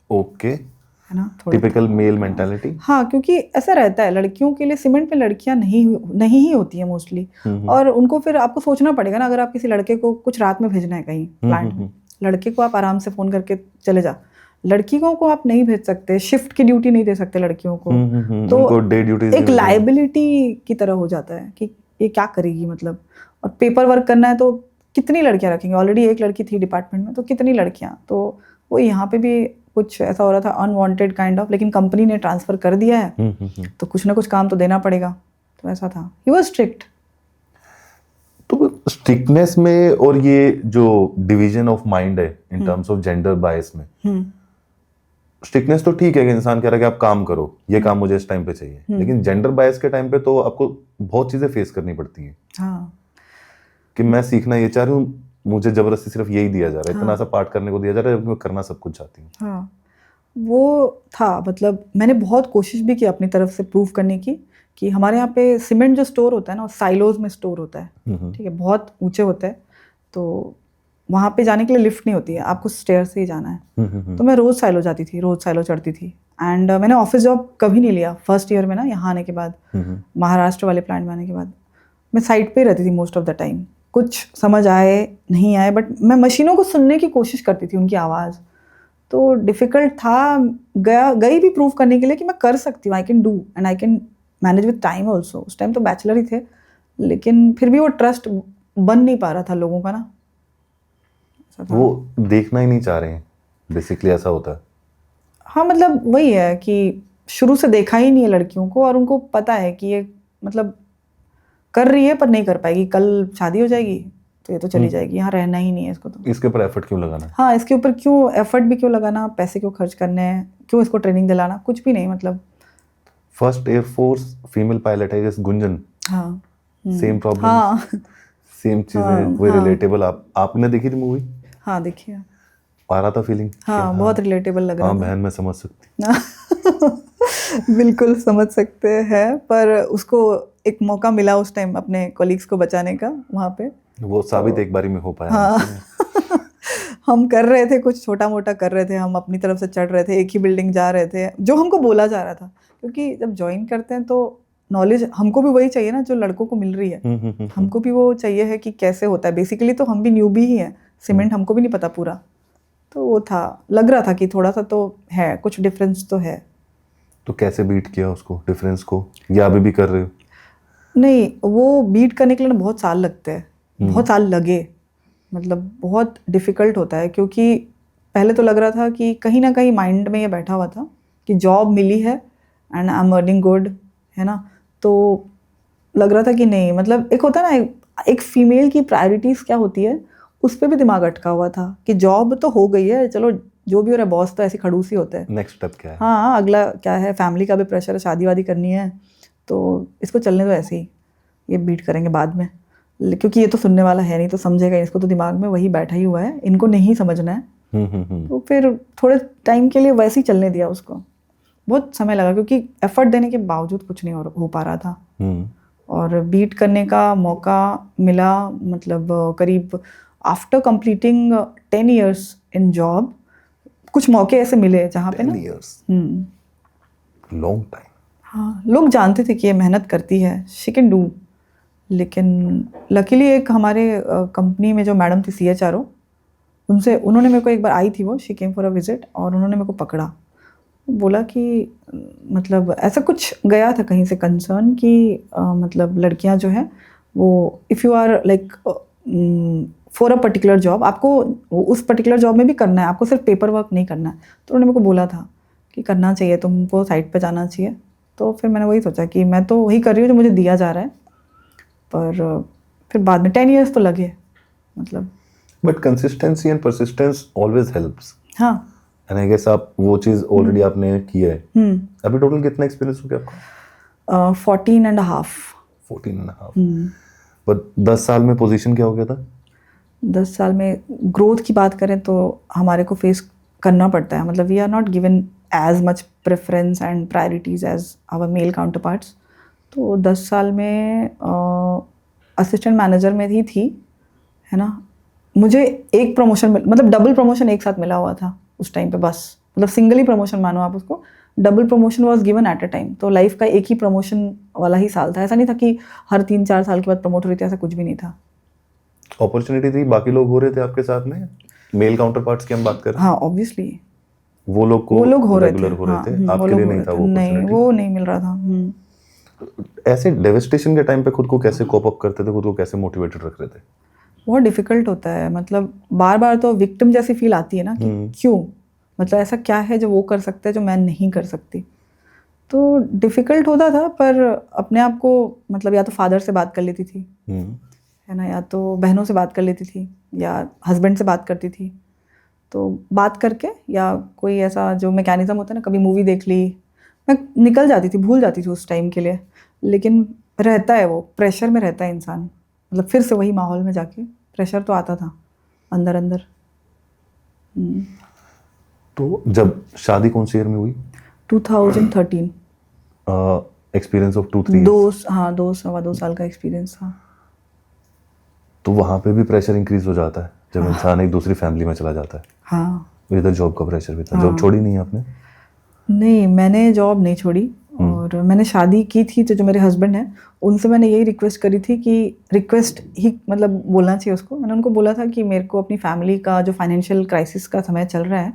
ओके, है ना, टिपिकल मेल मेंटालिटी। हाँ, क्योंकि ऐसा रहता है, लड़कियों के लिए सीमेंट पे लड़कियां नहीं ही होती है मोस्टली, और उनको फिर आपको सोचना पड़ेगा ना, अगर आप किसी लड़के को कुछ रात में भेजना है कहीं प्लांट में, लड़के को आप आराम से फोन करके चले जा, लड़कियों को आप नहीं भेज सकते, शिफ्ट की ड्यूटी नहीं दे सकते लड़कियों को, तो डे ड्यूटी एक लाइबिलिटी की तरह हो जाता है कि ये क्या करेगी, मतलब। और पेपर वर्क करना है तो कितनी लड़कियां रखेंगे, ऑलरेडी एक लड़की थी डिपार्टमेंट में, तो कितनी लड़कियां, तो वो यहाँ पे भी कुछ ऐसा हो रहा था, अनवांटेड काइंड ऑफ, लेकिन कंपनी ने ट्रांसफर कर दिया है तो कुछ ना कुछ काम तो देना पड़ेगा, तो ऐसा था। He was strict. तो स्ट्रिक्टनेस में और ये जो डिवीजन ऑफ माइंड है in terms of gender bias में, स्ट्रिक्टनेस तो ठीक है कि इंसान कह रहा है कि आप काम करो, ये काम मुझे इस टाइम पे चाहिए, लेकिन जेंडर बायस के टाइम पे तो आपको बहुत चीजें फेस करनी पड़ती हैं। हाँ, कि मैं सीखना ये चाह रही हूँ, मुझे जबरदस्ती सिर्फ यही दिया जा रहा है, इतना सा पार्ट करने को दिया जा रहा है, जबकि मैं करना सब कुछ चाहती हूँ। हाँ, वो था। मतलब मैंने बहुत कोशिश भी की अपनी तरफ से प्रूव करने की कि हमारे यहाँ पे सीमेंट जो स्टोर होता है ना, साइलोज में स्टोर होता है, ठीक है, बहुत ऊंचे होते हैं, तो वहाँ पे जाने के लिए लिफ्ट नहीं होती है, आपको स्टेयर से ही जाना है। तो मैं रोज़ साइलो जाती थी, रोज़ साइलो चढ़ती थी, एंड मैंने ऑफिस जॉब कभी नहीं लिया फर्स्ट ईयर में ना, यहाँ आने के बाद, महाराष्ट्र वाले प्लांट में आने के बाद मैं साइड पे रहती थी मोस्ट ऑफ द टाइम। कुछ समझ आए नहीं आए, बट मैं मशीनों को सुनने की कोशिश करती थी, उनकी आवाज़। तो डिफ़िकल्ट था, गई भी प्रूव करने के लिए कि मैं कर सकती हूँ, I can do and I can manage with time also. उस टाइम तो बैचलर ही थे, लेकिन फिर भी वो ट्रस्ट बन नहीं पा रहा था लोगों का ना, ऐसा था। वो देखना ही नहीं चाह रहे हैं, बेसिकली ऐसा होता है। हाँ मतलब वही है कि शुरू से देखा ही नहीं है लड़कियों को, और उनको पता है कि ये मतलब कर रही है पर नहीं कर पाएगी, कल शादी हो जाएगी तो ये तो चली जाएगी, यहाँ रहना ही नहीं है इसको तो। इसके ऊपर एफर्ट क्यों लगाना है? हाँ, इसके ऊपर क्यों एफर्ट भी क्यों लगाना, पैसे क्यों खर्च करने हैं, क्यों इसको ट्रेनिंग दिलाना, कुछ भी नहीं मतलब। फर्स्ट एयरफोर्स फीमेल पायलट है जैसे गुंजन, हाँ सेम प्रॉब्लम, हाँ सेम चीजें, कोई रिलेटेबल। आपने देखी थी मूवी? हाँ देखिए। आ रहा था फीलिंग? हाँ बहुत रिलेटेबल लग रहा हाँ था। बहन मैं समझ सकती। बिल्कुल समझ सकते हैं, पर उसको एक मौका मिला उस टाइम अपने कॉलीग्स को बचाने का वहाँ पे। वो साबित एक बारी में हो पाया। हाँ हम कर रहे थे कुछ छोटा मोटा कर रहे थे, हम अपनी तरफ से चढ़ रहे थे, एक ही बिल्डिंग जा रहे थे जो हमको बोला जा रहा था, क्योंकि जब ज्वाइन करते हैं तो नॉलेज हमको भी वही चाहिए ना जो लड़कों को मिल रही है। हमको भी वो चाहिए है कि कैसे होता है, बेसिकली तो हम भी न्यूबी ही हैं, सीमेंट हमको भी नहीं पता पूरा। तो वो था, लग रहा था कि थोड़ा सा तो है, कुछ डिफरेंस तो है। तो कैसे बीट किया उसको, डिफरेंस को, या अभी भी कर रहे हो? नहीं, वो बीट करने के लिए ना बहुत साल लगते हैं, बहुत साल लगे, मतलब बहुत डिफ़िकल्ट होता है, क्योंकि पहले तो लग रहा था कि कहीं ना कहीं माइंड में ये बैठा हुआ था कि जॉब मिली है and I am earning good, है ना, तो लग रहा था कि नहीं, मतलब एक होता है ना एक फीमेल की प्रायोरिटीज़ क्या होती है, उस पर भी दिमाग अटका हुआ था कि जॉब तो हो गई है, चलो जो भी हो रहा है, बॉस तो ऐसे खड़ूस ही होते हैं, नेक्स्ट स्टेप क्या है? हाँ अगला क्या है, फैमिली का भी प्रेशर है, शादी वादी करनी है, तो इसको चलने दो ऐसे ही, ये बीट करेंगे बाद में, क्योंकि ये तो सुनने वाला है नहीं तो समझेगा, इसको तो दिमाग में वही बैठा ही हुआ है, इनको नहीं समझना है। तो फिर थोड़े टाइम के लिए वैसे ही चलने दिया उसको, बहुत समय लगा क्योंकि एफर्ट देने के बावजूद कुछ नहीं हो पा रहा था। और बीट करने का मौका मिला, मतलब करीब आफ्टर कंप्लीटिंग 10 years इन जॉब, कुछ मौके ऐसे मिले जहाँ पे ना, 10 years, लॉन्ग टाइम। हाँ लोग जानते थे कि ये मेहनत करती है, शी कैन डू, लेकिन लकीली एक हमारे कंपनी में जो मैडम थी CHRO, उन्होंने मेरे को एक बार आई थी, वो she came for a visit, और उन्होंने मेरे को पकड़ा, बोला कि मतलब ऐसा कुछ गया था कहीं से कंसर्न कि मतलब लड़कियां जो हैं वो if you are like for a particular job, आपको उस पर्टिकुलर जॉब में भी करना है, आपको सिर्फ पेपर वर्क नहीं करना है, तो उन्होंने मेरे को बोला था कि करना चाहिए, तुमको साइट पे जाना चाहिए। तो फिर मैंने वही सोचा कि मैं तो वही कर रही हूँ जो मुझे दिया जा रहा है, पर फिर बाद में 10 years तो लगे, मतलब। But consistency and persistence always helps. हाँ एंड आई गेस आप वो चीज ऑलरेडी आपने की है। अभी टोटल कितना एक्सपीरियंस हो गया आपका? 14.5। 14.5। पर 10 साल में पोजीशन क्या हो गया था? 10 साल में ग्रोथ की बात करें तो हमारे को फेस करना पड़ता है, मतलब we are not given as much preference and priorities as our male counterparts. तो 10 साल में असिस्टेंट मैनेजर में ही थी, है ना, मुझे एक प्रमोशन मतलब डबल प्रमोशन एक साथ मिला हुआ था उस टाइम पे, बस मतलब सिंगल ही प्रमोशन मानो आप उसको, double promotion was given at a time. तो लाइफ का एक ही प्रमोशन वाला ही साल था, ऐसा नहीं था कि हर 3-4 साल के बाद प्रमोट हो रही थी, ऐसा कुछ भी नहीं था। अपॉर्चुनिटी थी, बाकी लोग हो रहे थे आपके साथ में, मेल काउंटर पार्ट्स की हम बात कर रहे हैं। हाँ ऑब्वियसली वो लोग हो रहे रेगुलर थे, हो रहे हाँ, थे, आपके लिए नहीं था वो नहीं, अपॉर्चुनिटी? वो नहीं मिल रहा था। ऐसे डेविस्टेशन के टाइम पे खुद को कैसे कोप अप करते थे, खुद को कैसे मोटिवेटेड रख रहे थे? बहुत डिफिकल्ट होता है, मतलब बार बार तो विक्टिम जैसी फील आती है ना कि क्यों, मतलब ऐसा क्या है जो वो कर सकते हैं जो मैं नहीं कर सकती। तो डिफिकल्ट होता था, पर अपने आप को मतलब या तो फादर से बात कर लेती थी, है ना, या तो बहनों से बात कर लेती थी, या हस्बैंड से बात करती थी। तो बात करके या कोई ऐसा जो मैकेनिज्म होता है ना, कभी मूवी देख ली, मैं निकल जाती थी, भूल जाती थी उस टाइम के लिए, लेकिन रहता है वो प्रेशर में रहता है इंसान, मतलब फिर से वही माहौल में जाके प्रेशर तो आता था अंदर अंदर। तो जब शादी कौन सी ईयर में हुई? 2013। एक्सपीरियंस ऑफ 2-3 हाँ 2 साल का एक्सपीरियंस था। तो वहाँ पे भी प्रेशर इंक्रीज हो जाता है जब इंसान एक दूसरी फैमिली में चला जाता है। हाँ इधर जॉब का प्रेशर भी था। जॉब छोड़ी नहीं आपने? नहीं, मैंने जॉब नहीं छोड़ी, और मैंने शादी की थी, तो जो मेरे हस्बैंड हैं उनसे मैंने यही रिक्वेस्ट करी थी कि रिक्वेस्ट ही मतलब बोलना चाहिए उसको, मैंने उनको बोला था कि मेरे को अपनी फैमिली का जो फाइनेंशियल क्राइसिस का समय चल रहा है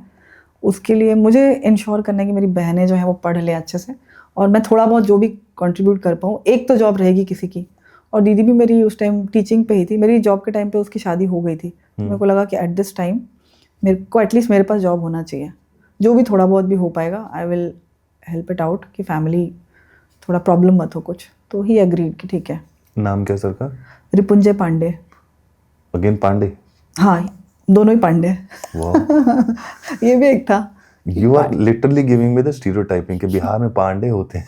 उसके लिए मुझे इंश्योर करना है कि मेरी बहनें जो हैं वो पढ़ लें अच्छे से, और मैं थोड़ा बहुत जो भी कंट्रीब्यूट कर पाऊँ, एक तो जॉब रहेगी किसी की। और दीदी भी मेरी उस टाइम टीचिंग पे ही थी, मेरी जॉब के टाइम पे उसकी शादी हो गई थी, मेरे को लगा कि एट दिस टाइम मेरे को एटलीस्ट मेरे पास जॉब होना चाहिए, जो भी थोड़ा बहुत भी हो पाएगा I will help it out, कि फैमिली थोड़ा प्रॉब्लम मत हो कुछ। तो ही एग्रीड कि ठीक है। नाम क्या सर का? रिपुंजय पांडे। अगेन पांडे? हाँ, दोनों ही पांडे। वाह। ये भी एक था। You are literally giving me the stereotyping कि बिहार में पांडे होते हैं।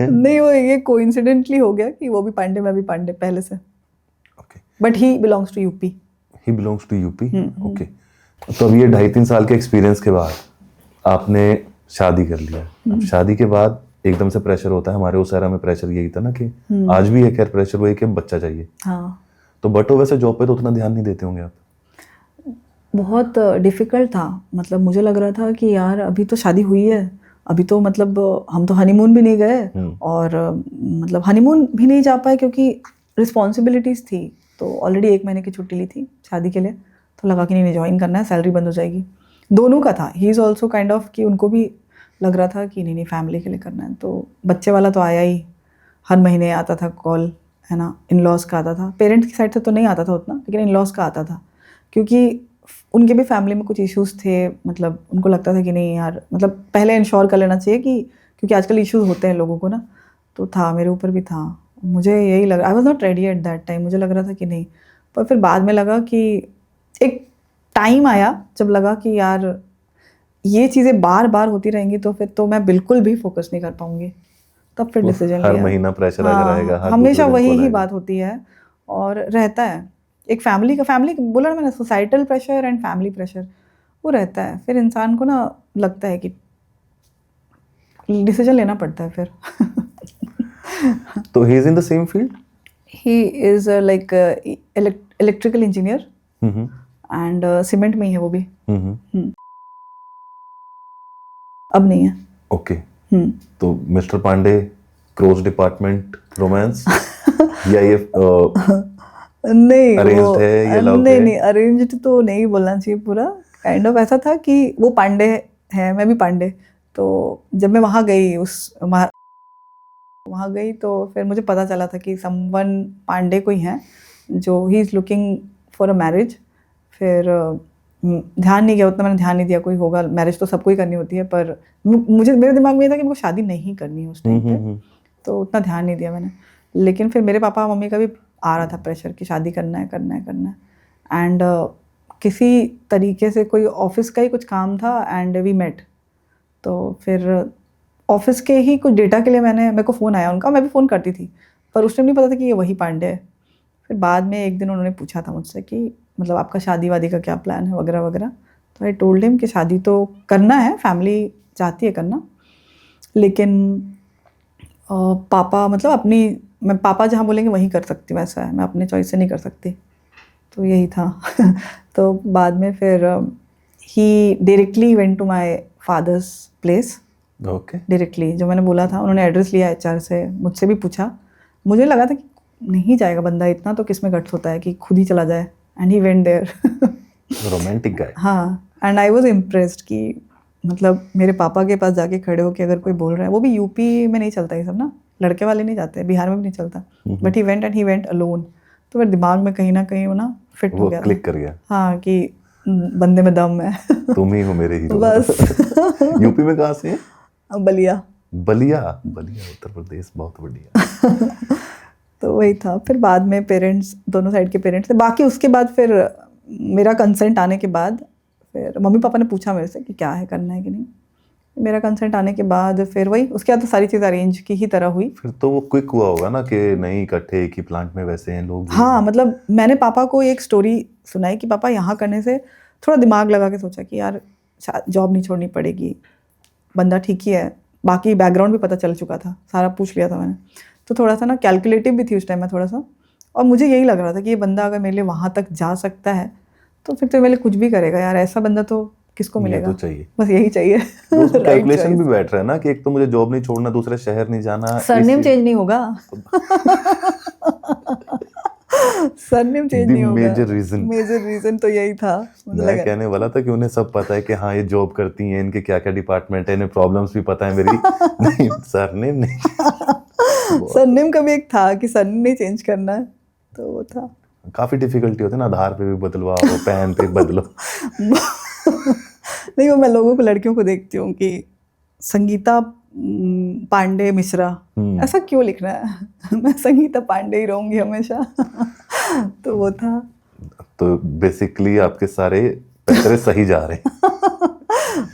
नहीं, वो ये कोइंसिडेंटली हो गया कि वो भी पांडे, मैं भी पांडे पहले से। Okay. But he belongs to UP. He belongs to UP. Okay. तो अब ये 2.5-3 साल के एक्सपीरियंस के बाद आपने शादी कर लिया। अब शादी के बाद एकदम से प्रेशर होता है, हमारे उस एरा में प्रेशर यही था ना कि आज भी है खैर प्रेशर वही कि बच्चा चाहिए। हाँ, तो बट वैसे जॉब पे तो उतना ध्यान नहीं देते होंगे आप? बहुत डिफिकल्ट था। मतलब मुझे लग रहा था कि यार अभी तो शादी हुई है, अभी तो मतलब हम तो हनीमून भी नहीं गए, और मतलब हनीमून भी नहीं जा पाए क्योंकि रिस्पॉन्सिबिलिटीज़ थी। तो ऑलरेडी 1 महीने की छुट्टी ली थी शादी के लिए, तो लगा कि नहीं ज्वाइन करना है, सैलरी बंद हो जाएगी। दोनों का था, he is also kind of कि उनको भी लग रहा था कि नहीं फैमिली के लिए करना है। तो बच्चे वाला तो आया ही, हर महीने आता था कॉल, है ना। इन लॉज का आता था, पेरेंट्स की साइड से तो नहीं आता था उतना, लेकिन इन लॉज का आता था, क्योंकि उनके भी फैमिली में कुछ इश्यूज थे। मतलब उनको लगता था कि नहीं यार, मतलब पहले इंश्योर कर लेना चाहिए कि, क्योंकि आजकल इश्यूज होते हैं लोगों को ना। तो था, मेरे ऊपर भी था। मुझे यही लग रहा, I was not ready at that time. मुझे लग रहा था कि नहीं, पर फिर बाद में लगा कि एक टाइम आया जब लगा कि यार ये चीज़ें बार बार होती रहेंगी तो फिर तो मैं बिल्कुल भी फोकस नहीं कर पाऊंगी। तब फिर डिसीजन लिया। हर महीना प्रेशर अगर आएगा, हर हमेशा दूसरे दिन वही call ही आएगा। बात होती है और रहता है। एक फैमिली बोला ना मैंने, societal pressure and family pressure वो रहता है। फिर इंसान को ना लगता है कि डिसीजन लेना पड़ता है फिर। तो he is in the same field? He is like electrical engineer and cement में ही है वो भी। अब नहीं है। ओके। तो mister Pandey cross department romance या ये नहीं अरेंज्ड है या लव नहीं है? नहीं, अरेंज्ड तो नहीं बोलना चाहिए पूरा। काइंड ऑफ ऐसा था कि वो पांडे है, मैं भी पांडे। तो जब मैं वहाँ गई वहाँ गई तो फिर मुझे पता चला था कि समवन पांडे कोई है जो he is looking for a marriage. फिर ध्यान नहीं गया उतना, मैंने ध्यान नहीं दिया कोई होगा। मैरिज तो सबको ही करनी होती है, पर मुझे मेरे दिमाग में ये था कि मुझे शादी नहीं करनी है उस टाइम पे, तो उतना ध्यान नहीं दिया मैंने। लेकिन फिर मेरे पापा मम्मी का भी आ रहा था प्रेशर कि शादी करना है करना है करना है। एंड किसी तरीके से कोई ऑफिस का ही कुछ काम था एंड वी मेट। तो फिर ऑफिस के ही कुछ डेटा के लिए मेरे को फ़ोन आया उनका। मैं भी फ़ोन करती थी, पर उस टाइम नहीं पता था कि ये वही पांडे है। फिर बाद में एक दिन उन्होंने पूछा था मुझसे कि मतलब आपका शादी वादी का क्या प्लान है वगैरह वगैरह। तो आई टोल्ड हिम कि शादी तो करना है, फैमिली चाहती है करना, लेकिन पापा मतलब मैं पापा जहाँ बोलेंगे वहीं कर सकती हूँ, ऐसा है, मैं अपने चॉइस से नहीं कर सकती। तो यही था। तो बाद में फिर ही directly went to my father's place. Okay. Directly जो मैंने बोला था, उन्होंने एड्रेस लिया HR से, मुझसे भी पूछा। मुझे लगा था कि नहीं जाएगा बंदा इतना, तो किसमें गट्स होता है कि खुद ही चला जाए। And he went there. Romantic guy. हाँ, एंड आई वाज इम्प्रेस्ड कि मतलब मेरे पापा के पास जाके खड़े हो कि अगर कोई बोल रहा है, वो भी यूपी में नहीं चलता ये सब ना, लड़के वाले नहीं जाते, बिहार में भी नहीं चलता, but he went and he went alone. तो मेरे दिमाग में कहीं ना कहीं वो ना फिट हो गया, क्लिक कर गया। हाँ, कि बंदे में दम है। तुम ही हो मेरे हीरो। बस। यूपी में कहाँ से हैं? बलिया। बलिया उत्तर प्रदेश, बहुत बढ़िया। तो वही था। फिर बाद में पेरेंट्स, दोनों साइड के पेरेंट्स थे। बाकी उसके बाद फिर मेरा कंसेंट आने के बाद फिर मम्मी पापा ने पूछा मेरे से कि क्या है, करना है कि नहीं। मेरा कंसेंट आने के बाद फिर वही, उसके बाद तो सारी चीज़ अरेंज की ही तरह हुई। फिर तो वो क्विक हुआ होगा ना कि नहीं इकट्ठे एक ही प्लांट में वैसे हैं लोग। हाँ, मतलब मैंने पापा को एक स्टोरी सुनाई कि पापा यहाँ करने से थोड़ा दिमाग लगा के सोचा कि यार जॉब नहीं छोड़नी पड़ेगी, बंदा ठीक ही है। बाकी बैकग्राउंड भी पता चल चुका था, सारा पूछ लिया था मैंने। तो थोड़ा सा ना कैलकुलेटिव भी थी उस टाइम में थोड़ा सा, और मुझे यही लग रहा था कि ये बंदा अगर मेरे लिए वहाँ तक जा सकता है तो फिर तो मेरे लिए कुछ भी करेगा यार। ऐसा बंदा तो किसको मिलेगा, तो चाहिए, बस यही चाहिए। कैलकुलेशन भी बैठ रहा है ना कि एक तो मुझे जॉब नहीं छोड़ना, दूसरे शहर नहीं जाना, सरनेम चेंज नहीं होगा। सरनेम चेंज नहीं होगा। मेजर रीजन तो यही था। मैं कहने वाला था कि उन्हें सब पता है कि हाँ ये जॉब करती हैं, इनके क्या क्या डिपार्टमेंट है, इन्हें प्रॉब्लम्स भी पता है मेरी। नहीं, सरनेम नहीं। सरनेम का भी एक था कि सरनेम नहीं चेंज करना है, तो वो था। काफी डिफिकल्टी होती है ना, आधार पे भी बदलवाओ, पैन पे बदलो। नहीं, वो मैं लोगों को, लड़कियों को देखती हूँ कि संगीता पांडे मिश्रा, ऐसा क्यों लिखना है? मैं संगीता पांडे ही रहूंगी हमेशा। तो वो था। तो बेसिकली आपके सारे पैतरे सही जा रहे हैं।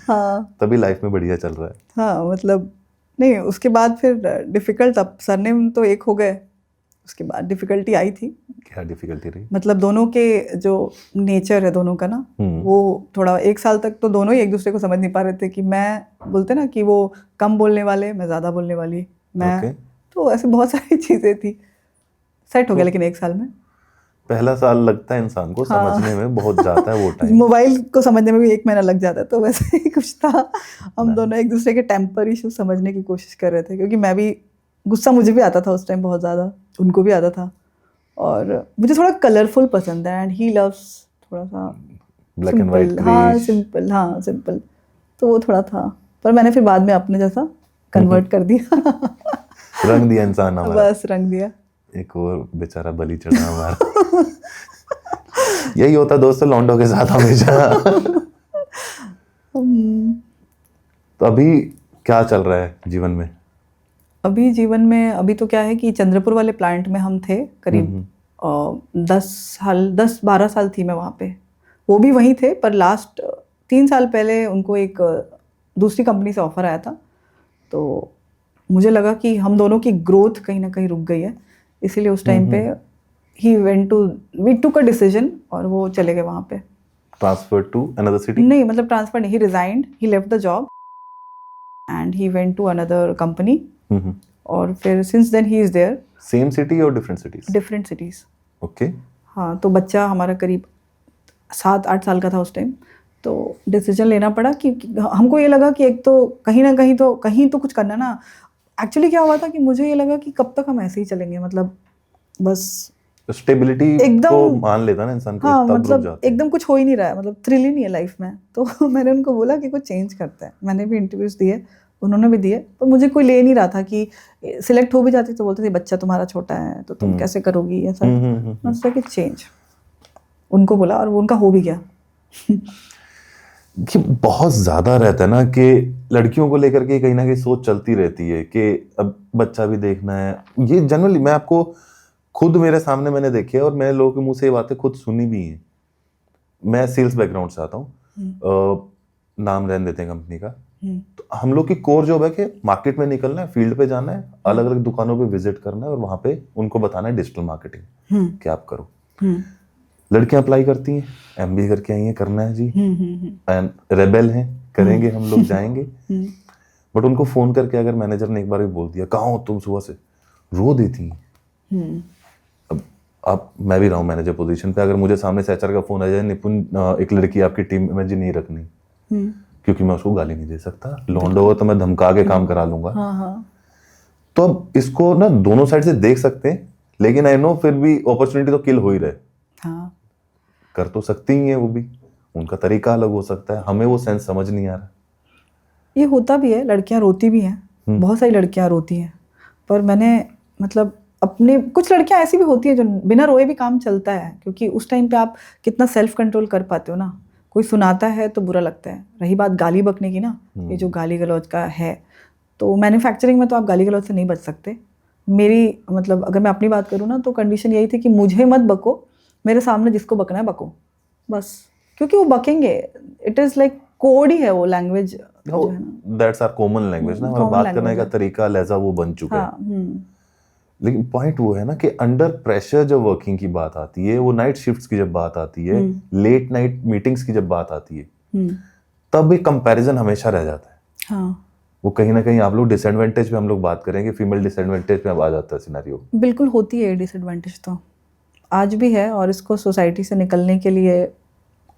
हाँ तभी लाइफ में बढ़िया चल रहा है। हाँ, मतलब नहीं, उसके बाद फिर डिफिकल्ट, अब सरनेम तो एक हो गए, उसके बाद डिफिकल्टी आई थी। क्या डिफिकल्टी रही? मतलब दोनों के जो नेचर है दोनों का ना, वो थोड़ा 1 साल तक तो दोनों ही एक दूसरे को समझ नहीं पा रहे थे कि मैं, बोलते ना कि वो कम बोलने वाले, मैं ज़्यादा बोलने वाली, मैं Okay. तो ऐसे बहुत सारी चीज़ें थी। सेट हो गया लेकिन 1 साल में। पहला साल लगता है इंसान को समझने में, बहुत जाता है वो टाइम। मोबाइल को समझने में भी 1 महीना लग जाता है, तो वैसे ही कुछ था। हम दोनों एक दूसरे के टेम्पर इशू समझने की कोशिश कर रहे थे, क्योंकि मैं भी, गुस्सा मुझे भी आता था उस टाइम बहुत ज़्यादा, उनको भी आता था। और मुझे थोड़ा कलरफुल पसंद है, एंड ही लव्स थोड़ा सा ब्लैक एंड व्हाइट, हाँ सिंपल, हाँ सिंपल। तो वो थोड़ा था, पर मैंने फिर बाद में अपने जैसा कन्वर्ट कर दिया। रंग दिया इंसान हमारा, बस रंग दिया। एक और बेचारा बलि चढ़ा हमारा। यही होता दोस्तों लौंडों के साथ हमेशा। तो अभी क्या चल रहा है जीवन में? अभी जीवन में, अभी तो क्या है कि चंद्रपुर वाले प्लांट में हम थे करीब 10-12 साल थी मैं वहाँ पे। वो भी वहीं थे, पर लास्ट 3 साल पहले उनको एक दूसरी कंपनी से ऑफर आया था। तो मुझे लगा कि हम दोनों की ग्रोथ कहीं ना कहीं रुक गई है, इसीलिए उस टाइम पे वी टुक अ डिसीजन, और वो चले गए वहाँ पे। Transfer to another city? नहीं, मतलब ट्रांसफर नहीं, he resigned, he left the job and he went to another company. और फिर since then he is there. Same city और different cities? Different cities. Okay. हाँ, तो बच्चा हमारा करीब 7-8 साल का था उस टाइम, तो डिसीजन लेना पड़ा कि हमको ये लगा कि एक तो कहीं ना कहीं तो कुछ करना ना। एक्चुअली क्या हुआ था कि मुझे ये लगा कि कब तक हम ऐसे ही चलेंगे, मतलब बस स्टेबिलिटी एकदम को मान लेता ना इंसान को, हाँ, तब रुक मतलब जाता है। एकदम कुछ हो ही नहीं रहा है, मतलब थ्रिल ही नहीं है लाइफ में। तो मैंने उनको बोला कि कुछ चेंज करते हैं। मैंने भी इंटरव्यूज दिए, उन्होंने भी दिए, पर मुझे कोई ले नहीं रहा था। कि सिलेक्ट हो भी जाती तो बोलते थे बच्चा तुम्हारा छोटा है तो तुम कैसे करोगी ऐसा। मैं सोचा कि चेंज, उनको बोला और वो उनका हो भी गया। कि बहुत ज्यादा रहता है ना कि लड़कियों को लेकर के कहीं ना कहीं सोच चलती रहती है कि अब बच्चा भी देखना है। ये जनरली मैं आपको खुद मेरे सामने मैंने देखे और मैंने लोगों के मुंह से ये बातें खुद सुनी भी हैं। मैं सेल्स बैकग्राउंड से आता हूँ, नाम रहने देते हैं कंपनी का। तो हम लोग की कोर जॉब है कि मार्केट में निकलना है, फील्ड पे जाना है, अलग अलग दुकानों पे विजिट करना है और वहां पे उनको बताना है डिजिटल मार्केटिंग कि आप करो। लड़कियां अप्लाई करती हैं, एमबीए करके आई हैं, करना है जी, एंड रेबेल हैं, करेंगे हम लोग, जाएंगे। बट उनको फोन करके अगर मैनेजर ने एक बार भी बोल दिया कहाँ हो तुम सुबह से, रो देती हैं। अब मैं भी रहा हूँ मैनेजर पोजीशन पे, अगर मुझे सामने से एचआर का फोन आ जाए, निपुण एक लड़की आपकी टीम में जी नहीं रखनी, क्योंकि मैं उसको गाली नहीं दे सकता, लौंडा हो तो मैं धमका के काम करा लूंगा। तो अब इसको ना दोनों साइड से देख सकते हैं, लेकिन आई नो फिर भी अपॉर्चुनिटी तो किल हो ही रहे। कर तो सकती ही है वो भी, उनका तरीका अलग हो सकता है, हमें वो सेंस समझ नहीं आ रहा। ये होता भी है, लड़कियां रोती भी हैं, बहुत सारी लड़कियां रोती हैं, पर मैंने मतलब अपने, कुछ लड़कियां ऐसी भी होती हैं जो बिना रोए भी काम चलता है, क्योंकि उस टाइम पे आप कितना सेल्फ कंट्रोल कर पाते हो ना। कोई सुनाता है तो बुरा लगता है। रही बात गाली बकने की ना, ये जो गाली गलौज का है, तो मैन्युफैक्चरिंग में तो आप गाली गलौज से नहीं बच सकते। मेरी मतलब अगर मैं अपनी बात करूँ ना, तो कंडीशन यही थी कि मुझे मत बको, मेरे सामने जिसको बकना है बको बस, क्योंकि वो बकेंगे। इट इज़ लाइक कोड ही है वो language, that's our common language ना, हमारा बात करने का तरीका लहजा वो बन चुका है। लेकिन पॉइंट वो है ना कि अंडर प्रेशर जब वर्किंग की बात आती है, वो नाइट शिफ्ट्स की जब बात आती है, लेट नाइट मीटिंग्स की जब बात आती है, तब एक कंपैरिजन हमेशा रह जाता है। वो कहीं ना कहीं आप लोग डिसएडवांटेज पे हम लोग बात करेंगे, फीमेल डिसएडवांटेज पे अब आ जाता है सिनेरियो। बिल्कुल होती है डिसएडवांटेज, तो आज भी है, और इसको सोसाइटी से निकलने के लिए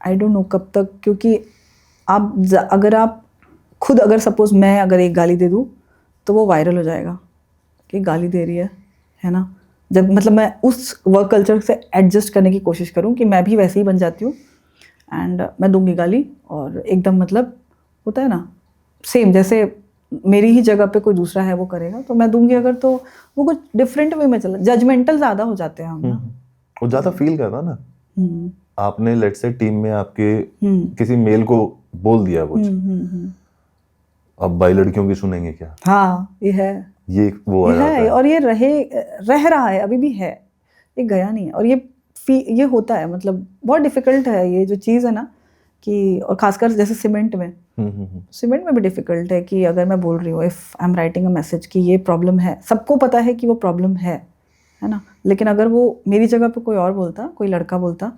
आई डोंट नो कब तक, क्योंकि अगर आप खुद, अगर सपोज मैं अगर एक गाली दे दूँ तो वो वायरल हो जाएगा कि गाली दे रही है ना। जब मतलब मैं उस वर्क कल्चर से एडजस्ट करने की कोशिश करूँ कि मैं भी वैसे ही बन जाती हूँ, एंड मैं दूंगी गाली, और एकदम मतलब होता है ना सेम, जैसे मेरी ही जगह पे कोई दूसरा है वो करेगा तो मैं दूंगी अगर, तो वो कुछ डिफरेंट वे में चला, जजमेंटल ज़्यादा हो जाते हैं हम ना। वो ज्यादा फील करता ना। आपने लेट्स से टीम में आपके किसी मेल को बोल दिया कुछ, अब भाई लड़कियों की सुनेंगे क्या? हाँ ये है, ये वो आ ये जाता है है। और ये रह रहा है, अभी भी है, ये गया नहीं है। और ये होता है, मतलब बहुत डिफिकल्ट है ये जो चीज़ है ना कि, और खासकर जैसे सीमेंट में भी डिफिकल्ट है कि अगर मैं बोल रही हूँ, if I am writing a message कि ये प्रॉब्लम है, सबको पता है कि वो प्रॉब्लम है ना, लेकिन अगर वो मेरी जगह पे कोई और बोलता, कोई लड़का बोलता,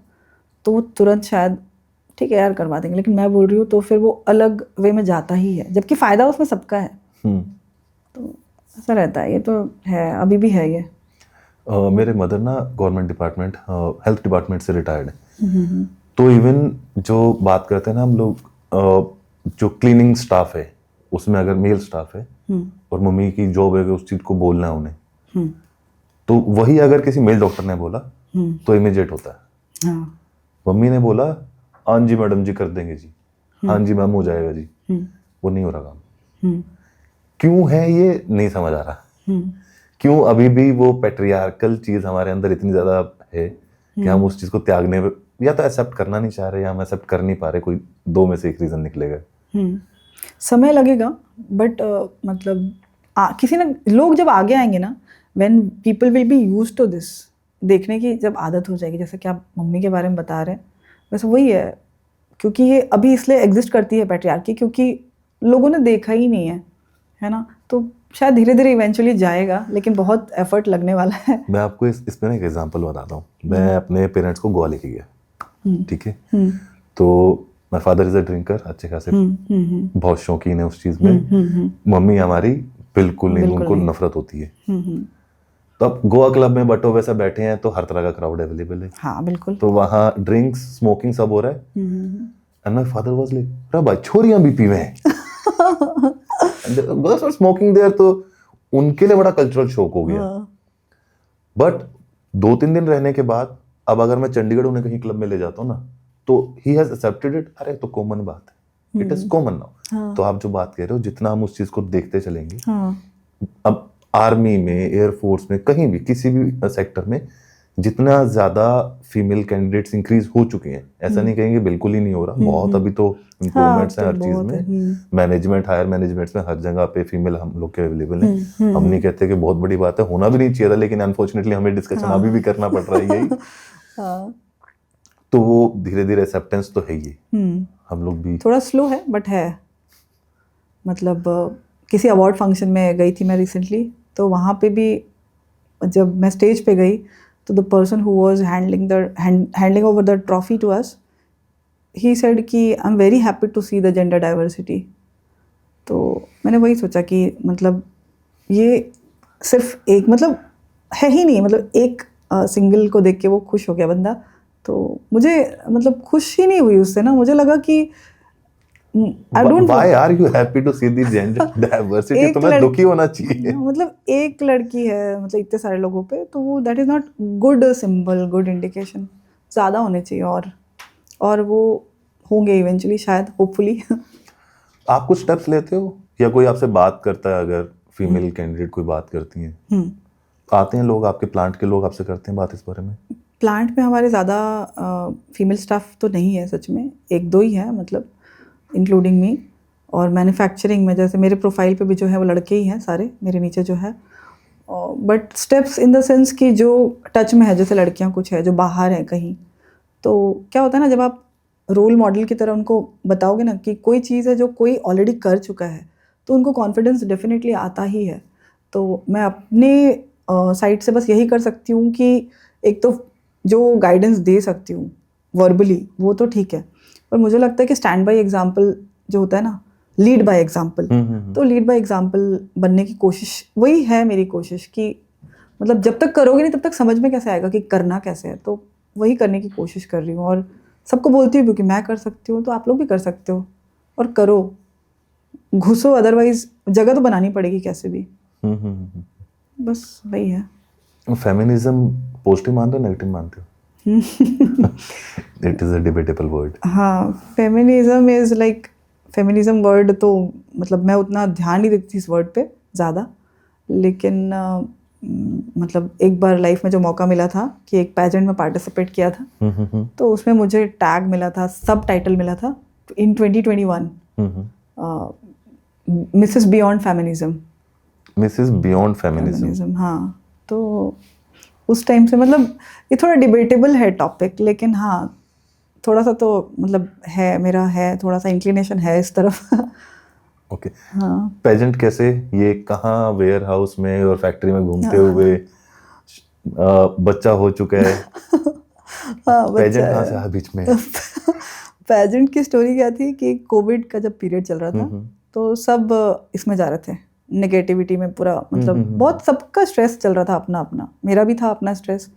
तो वो तुरंत शायद ठीक है यार करवा देंगे, लेकिन मैं बोल रही हूँ तो फिर वो अलग वे में जाता ही है, जबकि फ़ायदा उसमें सबका है। तो ऐसा रहता है, ये तो है, अभी भी है ये। मेरे मदर ना गवर्नमेंट डिपार्टमेंट, हेल्थ डिपार्टमेंट से रिटायर्ड है, तो इवन जो बात करते हैं ना हम लोग, जो क्लीनिंग स्टाफ है उसमें अगर मेल स्टाफ है और मम्मी की जॉब है कि उस चीज़ को बोलना है उन्हें, तो वही अगर किसी मेल डॉक्टर ने बोला तो इमीडिएट होता है। हाँ मम्मी ने बोला हाँ जी मैडम जी कर देंगे जी, हाँ जी मैम हो जाएगा जी, वो नहीं हो रहा काम। क्यों है ये नहीं समझ आ रहा। क्यों अभी भी वो पैट्रियार्कल चीज हमारे अंदर इतनी ज्यादा है कि हम उस चीज को त्यागने पे या तो एक्सेप्ट करना नहीं चाह रहे या हम एक्सेप्ट कर नहीं पा रहे, कोई दो में से एक रीजन निकलेगा। समय लगेगा, बट मतलब किसी ना, लोग जब आगे आएंगे ना, when people will be used to this, देखने की जब आदत हो जाएगी, जैसे कि आप मम्मी के बारे में बता रहे हैं, वैसे वही है, क्योंकि ये अभी इसलिए एग्जिस्ट करती है पैट्रियार्की, क्योंकि लोगों ने देखा ही नहीं है ना, तो शायद धीरे धीरे इवेंचुअली जाएगा, लेकिन बहुत एफर्ट लगने वाला है। मैं आपको इसमें एक एग्जांपल बताता हूँ। मैं अपने पेरेंट्स को गोवा लेके गया, ठीक है, तो my father is a drinker, अच्छे खासे बहुत शौकीन है उस चीज में। मम्मी हमारी बिल्कुल नहीं, उनको नफरत होती है। तो अब गोवा क्लब में बटो वैसा बैठे हैं तो हर तरह का क्राउड अवेलेबल है। हाँ बिल्कुल। तो वहाँ ड्रिंक्स स्मोकिंग सब हो रहा है, and my father was like अरे भाई छोरियां भी पीवे हैं एंड स्मोकिंग देयर, तो उनके लिए बड़ा कल्चरल शॉक हो गया। बट 2-3 दिन रहने के बाद अब अगर मैं चंडीगढ़ उन्हें कहीं क्लब में ले जाता हूँ ना, तो ही हैज एक्सेप्टेड इट, अरे तो कॉमन बात है, इट इज कॉमन नाउ। तो आप जो बात कह रहे हो, जितना हम उस चीज को देखते चलेंगे, अब आर्मी में, एयरफोर्स में, कहीं भी किसी भी सेक्टर में जितना ज्यादा फीमेल कैंडिडेट्स इंक्रीज हो चुके हैं, ऐसा नहीं कहेंगे बिल्कुल ही नहीं हो रहा, बहुत अभी तो इम्प्रूवमेंट्स हैं हर चीज में, मैनेजमेंट, हायर मैनेजमेंट्स में हर जगह पे फीमेल हम लोग के अवेलेबल हैं। हम नहीं कहते कि बहुत बड़ी बात है, होना भी नहीं चाहिए था, लेकिन अनफॉर्चुनेटली हमें डिस्कशन अभी भी करना पड़ रहा है यही। तो वो धीरे धीरे एक्सेप्टेंस तो है ही, हम लोग भी थोड़ा स्लो है बट है। मतलब किसी अवार्ड फंक्शन में गई थी मैं रिसेंटली, तो वहाँ पे भी जब मैं स्टेज पे गई, तो the person who was handling over the trophy to us, he said कि I am very happy to see the gender diversity. तो मैंने वही सोचा कि मतलब ये सिर्फ एक, मतलब है ही नहीं, मतलब एक सिंगल को देख के वो खुश हो गया बंदा, तो मुझे मतलब खुश ही नहीं हुई उससे ना, मुझे लगा कि I don't Why are you happy to see the gender diversity? तुम्हें दुखी होना चाहिए। मतलब एक लड़की है, मतलब इतने सारे लोगों पे, तो वो that is not good symbol, good indication. ज़्यादा होने चाहिए और वो होंगे इवेंचुअली शायद, होपफुली। आप कुछ स्टेप्स लेते हो या कोई आपसे बात करता है, अगर फीमेल कैंडिडेट कोई बात करती हैं, आते हैं लोग, आपके प्लांट के लोग आपसे करते हैं बात इस बारे में? प्लांट में हमारे ज़्यादा फीमेल स्टाफ तो नहीं है सच में, 1-2 ही है, मतलब इंक्लूडिंग मी। और मैन्युफैक्चरिंग में जैसे मेरे प्रोफाइल पे भी जो है वो लड़के ही हैं सारे, मेरे नीचे जो है। But steps in the sense कि जो टच में है, जैसे लड़कियां कुछ है जो बाहर हैं कहीं, तो क्या होता है ना, जब आप रोल मॉडल की तरह उनको बताओगे ना कि कोई चीज़ है जो कोई ऑलरेडी कर चुका है, तो उनको कॉन्फिडेंस डेफिनेटली आता ही है। तो मैं अपने साइड से बस यही कर सकती हूँ कि एक तो जो गाइडेंस दे सकती हूँ वर्बली, वो तो ठीक है, पर मुझे लगता है कि स्टैंड बाय एग्जाम्पल जो होता है ना, लीड बाय एग्जाम्पल, तो लीड बाय एग्जाम्पल बनने की कोशिश, वही है मेरी कोशिश कि मतलब जब तक करोगे नहीं तब तक समझ में कैसे आएगा कि करना कैसे है, तो वही करने की कोशिश कर रही हूँ। और सबको बोलती हूँ क्योंकि मैं कर सकती हूँ, तो आप लोग भी कर सकते हो और करो, घुसो, अदरवाइज जगह तो बनानी पड़ेगी कैसे भी। बस वही है। फेमिनिज्म पॉजिटिव मानते हो, नेगेटिव मानते हो? It is a debatable word. हाँ, feminism is like, feminism word तो मतलब मैं उतना ध्यान नहीं देती इस वर्ड पे ज़्यादा, लेकिन मतलब एक बार लाइफ में जो मौका मिला था कि एक पैजेंट में पार्टिसिपेट किया था, तो उसमें मुझे टैग मिला था, सब टाइटल मिला था इन 2021, Mrs beyond feminism. Mrs beyond feminism, हाँ। तो उस टाइम से मतलब ये थोड़ा डिबेटेबल है टॉपिक, लेकिन हाँ थोड़ा सा तो मतलब है, मेरा है थोड़ा सा इंक्लिनेशन है इस तरफ। ओके। हाँ। पेजेंट कैसे, ये कहाँ, वेयर हाउस में और फैक्ट्री में घूमते हुए बच्चा हो चुका है? हाँ, पेजेंट कहाँ से आया बीच में? पेजेंट की स्टोरी क्या थी कि कोविड का जब पीरियड चल रहा था, तो सब इसमें जा रहे थे, नेगेटिविटी में पूरा, मतलब बहुत सबका स्ट्रेस चल रहा था अपना अपना, मेरा भी था अपना स्ट्रेस।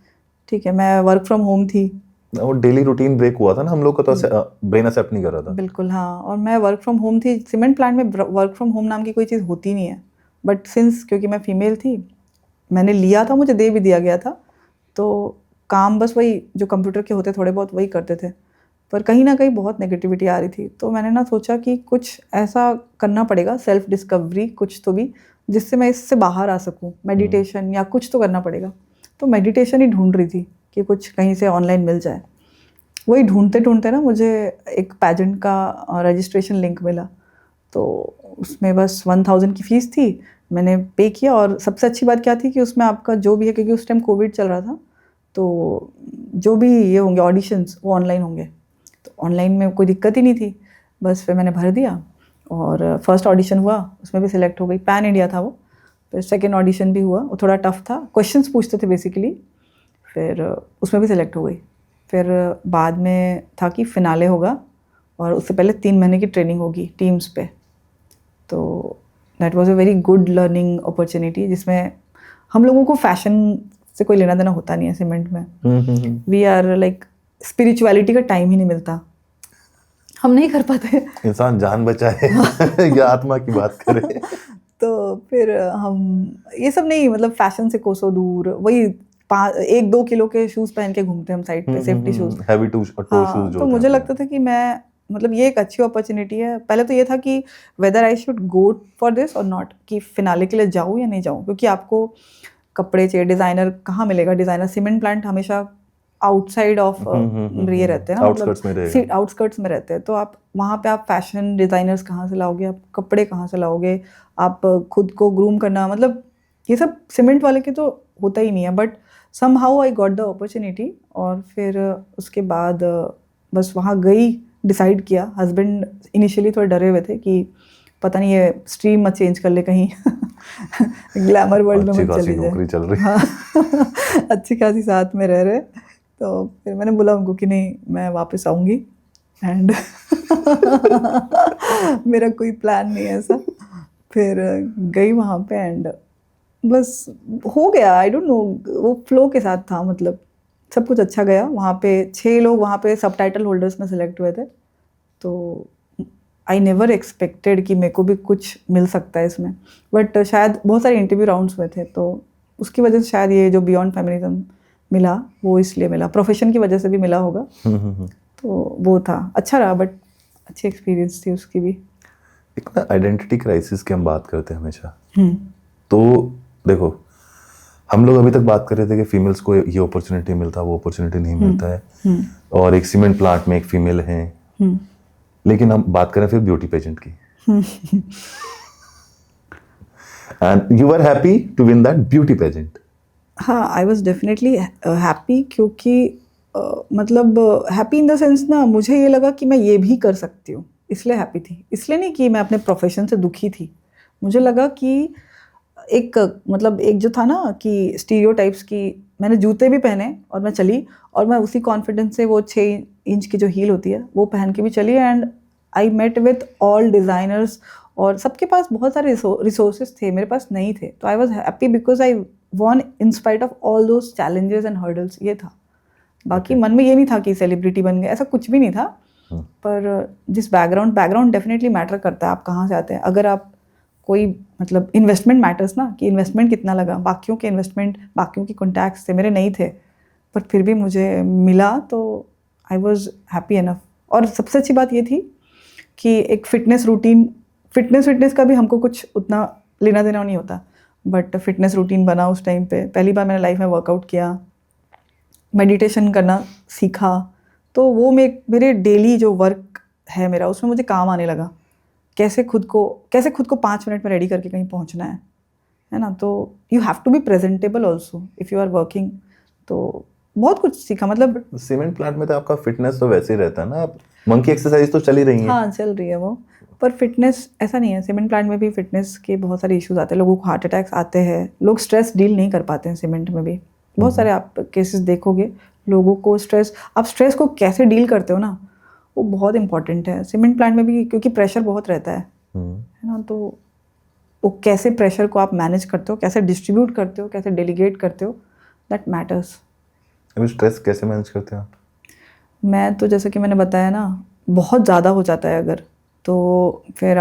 ठीक है, मैं वर्क फ्रॉम होम थी, और डेली रूटीन ब्रेक हुआ था ना हम लोग का, तो ब्रेन एक्सेप्ट नहीं कर रहा था। बिल्कुल हाँ। और मैं वर्क फ्रॉम होम थी, सीमेंट प्लांट में वर्क फ्रॉम होम नाम की कोई चीज़ होती नहीं है, बट सिंस क्योंकि मैं फीमेल थी, मैंने लिया था, मुझे दे भी दिया गया था, तो काम बस वही जो कंप्यूटर के होते थोड़े बहुत वही करते थे, पर कहीं ना कहीं बहुत नेगेटिविटी आ रही थी। तो मैंने ना सोचा कि कुछ ऐसा करना पड़ेगा, सेल्फ डिस्कवरी कुछ तो भी, जिससे मैं इससे बाहर आ सकूं, मेडिटेशन या कुछ तो करना पड़ेगा। तो मेडिटेशन ही ढूंढ रही थी कि कुछ कहीं से ऑनलाइन मिल जाए। वही ढूंढते ढूंढते ना मुझे एक पैजेंट का रजिस्ट्रेशन लिंक मिला, तो उसमें बस 1000 की फ़ीस थी, मैंने पे किया। और सबसे अच्छी बात क्या थी कि उसमें आपका जो भी है, क्योंकि उस टाइम कोविड चल रहा था, तो जो भी ये होंगे ऑडिशंस वो ऑनलाइन होंगे, तो ऑनलाइन में कोई दिक्कत ही नहीं थी। बस फिर मैंने भर दिया और फर्स्ट ऑडिशन हुआ, उसमें भी सिलेक्ट हो गई, पैन इंडिया था वो। फिर सेकेंड ऑडिशन भी हुआ, वो थोड़ा टफ था, क्वेश्चंस पूछते थे बेसिकली, फिर उसमें भी सिलेक्ट हो गई। फिर बाद में था कि फिनाले होगा और उससे पहले 3 महीने की ट्रेनिंग होगी टीम्स पे। तो that was a very good learning opportunity, जिसमें हम लोगों को फैशन से कोई लेना देना होता नहीं है सीमेंट में। वी आर लाइक स्पिरिचुअलिटी का टाइम ही नहीं मिलता, हम नहीं कर पाते। इंसान जान बचाए या आत्मा की बात करे। तो फिर हम ये सब नहीं, मतलब फैशन से कोसों दूर, वही 1-2 किलो के शूज़ पहन के घूमते हम साइड पे, safety shoes, heavy toe shoes जो तो मुझे लगता था कि मैं, मतलब ये एक अच्छी अपॉर्चुनिटी है। पहले तो ये था कि whether I should go for this और नॉट, कि फिनाले के लिए जाऊँ या नहीं जाऊँ, क्योंकि आपको कपड़े चाहिए, डिज़ाइनर कहाँ मिलेगा, डिज़ाइनर सीमेंट प्लांट हमेशा आउटसाइड ऑफ ये रहते हैं ना, मतलब आउटस्कर्ट्स में रहते हैं, तो आप वहाँ पे आप फैशन डिज़ाइनर्स कहाँ से लाओगे, आप कपड़े कहाँ से लाओगे, आप खुद को ग्रूम करना, मतलब ये सब सीमेंट वाले के तो होता ही नहीं है। But somehow I got the opportunity, और फिर उसके बाद बस वहाँ गई, डिसाइड किया। हस्बैंड इनिशियली थोड़े डरे हुए थे कि पता नहीं ये स्ट्रीम मत चेंज कर ले कहीं, ग्लैमर वर्ल्ड में मत चली जाए, चल रही। हाँ, अच्छी खासी साथ में रह रहे। तो फिर मैंने बोला उनको कि नहीं, मैं वापस आऊँगी, एंड मेरा कोई प्लान नहीं है ऐसा। फिर गई वहाँ पे एंड बस हो गया, आई डोंट नो, वो फ्लो के साथ था, मतलब सब कुछ अच्छा गया। वहाँ पे 6 लोग वहाँ पे सबटाइटल होल्डर्स में सिलेक्ट हुए थे, तो आई नेवर एक्सपेक्टेड कि मेरे को भी कुछ मिल सकता है इसमें, बट शायद बहुत सारे इंटरव्यू राउंड्स हुए थे, तो उसकी वजह से शायद ये जो बियॉन्ड फेमिनिज्म मिला वो इसलिए मिला, प्रोफेशन की वजह से भी मिला होगा। तो वो था, अच्छा रहा, बट अच्छी एक्सपीरियंस थी उसकी भी। एक ना आइडेंटिटी क्राइसिस की हम बात करते हैं हमेशा, तो देखो हम लोग अभी तक बात कर रहे थे कि फीमेल्स को ये अपॉर्चुनिटी मिलता, वो अपॉर्चुनिटी नहीं मिलता है, और एक सीमेंट प्लांट में एक फीमेल है, लेकिन हम बात करें फिर ब्यूटी पेजेंट की, and you are happy to win that beauty pageant. हाँ, आई वॉज डेफिनेटली हैप्पी, क्योंकि मतलब हैप्पी इन द सेंस ना, मुझे ये लगा कि मैं ये भी कर सकती हूँ, इसलिए हैप्पी थी। इसलिए नहीं कि मैं अपने प्रोफेशन से दुखी थी, मुझे लगा कि एक मतलब एक जो था ना कि स्टीरियोटाइप्स की, मैंने जूते भी पहने और मैं चली, और मैं उसी कॉन्फिडेंस से वो 6 इंच की जो हील होती है वो पहन के भी चली, and I met with all designers, और सबके पास बहुत सारे रिसोर्सेज थे, मेरे पास नहीं थे। तो I was happy because I von in spite of all those challenges and hurdles, ये था। बाकी मन में ये नहीं था कि सेलिब्रिटी बन गए, ऐसा कुछ भी नहीं था। पर जिस बैकग्राउंड डेफिनेटली मैटर करता है, आप कहाँ से आते हैं। अगर आप कोई, मतलब इन्वेस्टमेंट मैटर्स ना, कि इन्वेस्टमेंट कितना लगा, बाकियों के इन्वेस्टमेंट, बाकियों के कॉन्टैक्ट्स थे, मेरे नहीं थे, पर फिर भी मुझे मिला, तो आई वॉज हैप्पी इनफ। और सबसे अच्छी बात ये थी कि एक फिटनेस रूटीन, फिटनेस का भी हमको कुछ उतना लेना देना नहीं होता। बट फिटनेस रूटीन बना उस टाइम पे। पहली बार मैंने लाइफ में वर्कआउट किया, मेडिटेशन करना सीखा, तो वो मेरे डेली जो वर्क है मेरा, उसमें मुझे काम आने लगा। कैसे खुद को 5 मिनट में रेडी करके कहीं पहुंचना है ना। तो you have to be presentable also if you are working. तो बहुत कुछ सीखा। मतलब सीमेंट प्लांट में तो आपका फिटनेस तो वैसे ही रहता है ना, आप मंकी एक्सरसाइज तो चल ही रही है। हाँ, चल रही है वो, पर फिटनेस ऐसा नहीं है। सीमेंट प्लांट में भी फिटनेस के बहुत सारे इश्यूज आते हैं, लोगों को हार्ट अटैक्स आते हैं, लोग स्ट्रेस डील नहीं कर पाते हैं सीमेंट में भी। बहुत सारे आप केसेस देखोगे, लोगों को आप स्ट्रेस को कैसे डील करते हो ना, वो बहुत इंपॉर्टेंट है सीमेंट प्लांट में भी, क्योंकि प्रेशर बहुत रहता है ना। तो वो कैसे प्रेशर को आप मैनेज करते हो, कैसे डिस्ट्रीब्यूट करते हो, कैसे डेलीगेट करते हो, दैट मैटर्स। अभी स्ट्रेस कैसे मैनेज करते हैं आप? मैं तो जैसे कि मैंने बताया ना, बहुत ज़्यादा हो जाता है अगर, तो फिर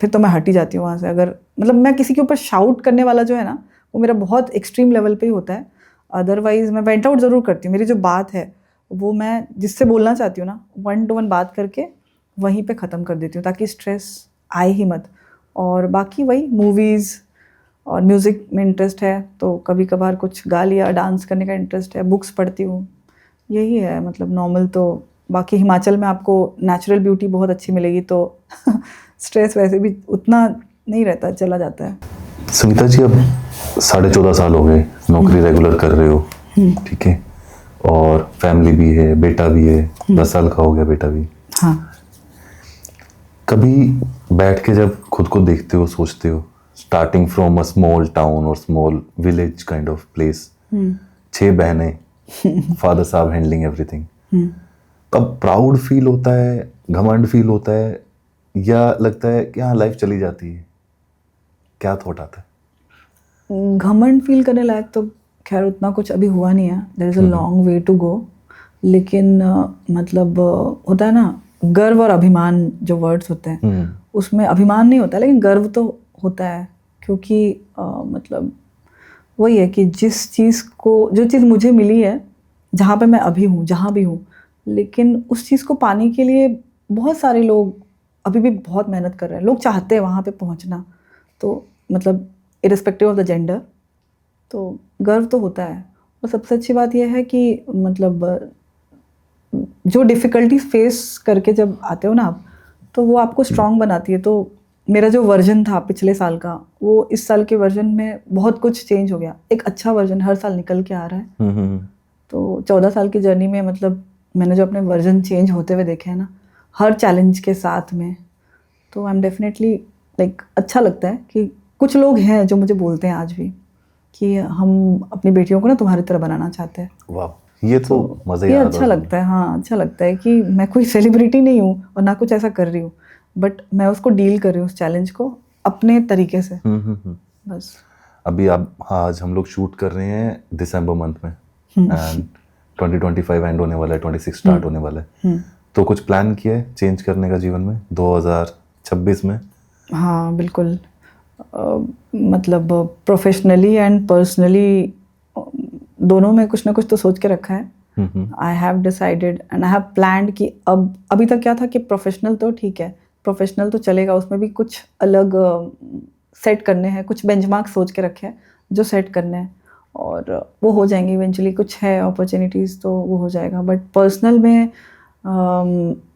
तो मैं हट ही जाती हूँ वहाँ से। अगर मतलब मैं किसी के ऊपर शाउट करने वाला जो है ना, वो मेरा बहुत एक्सट्रीम लेवल पे ही होता है। अदरवाइज मैं वेंट आउट ज़रूर करती हूँ। मेरी जो बात है वो मैं जिससे बोलना चाहती हूँ ना, 1 to 1 बात करके वहीं पे ख़त्म कर देती हूँ, ताकि स्ट्रेस आए ही मत। और बाकी वही मूवीज़ और म्यूज़िक में इंटरेस्ट है, तो कभी कभार कुछ गा लिया, डांस करने का इंटरेस्ट है, बुक्स पढ़ती हूँ, यही है मतलब नॉर्मल। तो बाकी हिमाचल में आपको नेचुरल ब्यूटी बहुत अच्छी मिलेगी, तो स्ट्रेस वैसे भी उतना नहीं रहता, चला जाता है। सुनीता जी, अब 14.5 साल हो गए नौकरी रेगुलर कर रहे हो, ठीक है, और फैमिली भी है, बेटा भी है, 10 साल का हो गया बेटा भी। हाँ। कभी बैठ के जब खुद को देखते हो, सोचते हो, starting from a small town और small village kind of place, 6 बहनें, फादर साहब हैंडलिंग एवरीथिंग, तब प्राउड फील होता है, घमंड फील होता है, या लगता है कि हाँ लाइफ चली जाती है? क्या थॉट आता है? घमंड फील करने लायक तो खैर उतना कुछ अभी हुआ नहीं है, there is a long way to go. लेकिन मतलब होता है ना, गर्व और अभिमान जो वर्ड्स होते हैं, उसमें अभिमान नहीं होता, लेकिन गर्व तो होता है। क्योंकि मतलब वही है कि जो चीज़ मुझे मिली है, जहाँ पे मैं अभी हूँ, जहाँ भी हूँ, लेकिन उस चीज़ को पाने के लिए बहुत सारे लोग अभी भी बहुत मेहनत कर रहे हैं। लोग चाहते हैं वहाँ पे पहुँचना, तो मतलब इरिस्पेक्टिव ऑफ द जेंडर, तो गर्व तो होता है। और सबसे अच्छी बात यह है कि मतलब जो डिफ़िकल्टीज फेस करके जब आते हो ना आप, तो वो आपको स्ट्रांग बनाती है। तो मेरा जो वर्जन था पिछले साल का, वो इस साल के वर्जन में बहुत कुछ चेंज हो गया। एक अच्छा वर्जन हर साल निकल के आ रहा है। तो 14 साल की जर्नी में मतलब मैंने जो अपने वर्जन चेंज होते हुए देखे हैं ना, हर चैलेंज के साथ में, तो आई एम डेफिनेटली लाइक अच्छा लगता है कि कुछ लोग हैं जो मुझे बोलते हैं आज भी कि हम अपनी बेटियों को ना तुम्हारी तरह बनाना चाहते हैं। वाह, ये तो मज़े ये अच्छा लगता है। हाँ, अच्छा लगता है कि मैं कोई सेलिब्रिटी नहीं हूँ और ना कुछ ऐसा कर रही हूँ, बट मैं उसको डील कर रही हूँ, उस चैलेंज को अपने तरीके से। बस अभी आज हम लोग शूट कर रहे हैं दिसंबर मंथ में, एंड 2025 एंड होने वाला है, 26 स्टार्ट होने वाला है। तो कुछ प्लान किया है चेंज करने का जीवन में 2026 में? हाँ बिल्कुल। मतलब प्रोफेशनली एंड पर्सनली दोनों में कुछ ना कुछ तो सोच के रखा है। I have decided and I have planned कि अभी तक क्या था कि प्रोफेशनल तो ठीक है, प्रोफेशनल तो चलेगा, उसमें भी कुछ अलग सेट करने हैं, कुछ बेंचमार्क सोच के रखे हैं जो सेट करने हैं, और वो हो जाएंगे इवेंचुअली। कुछ है अपॉर्चुनिटीज़ तो वो हो जाएगा, बट पर्सनल में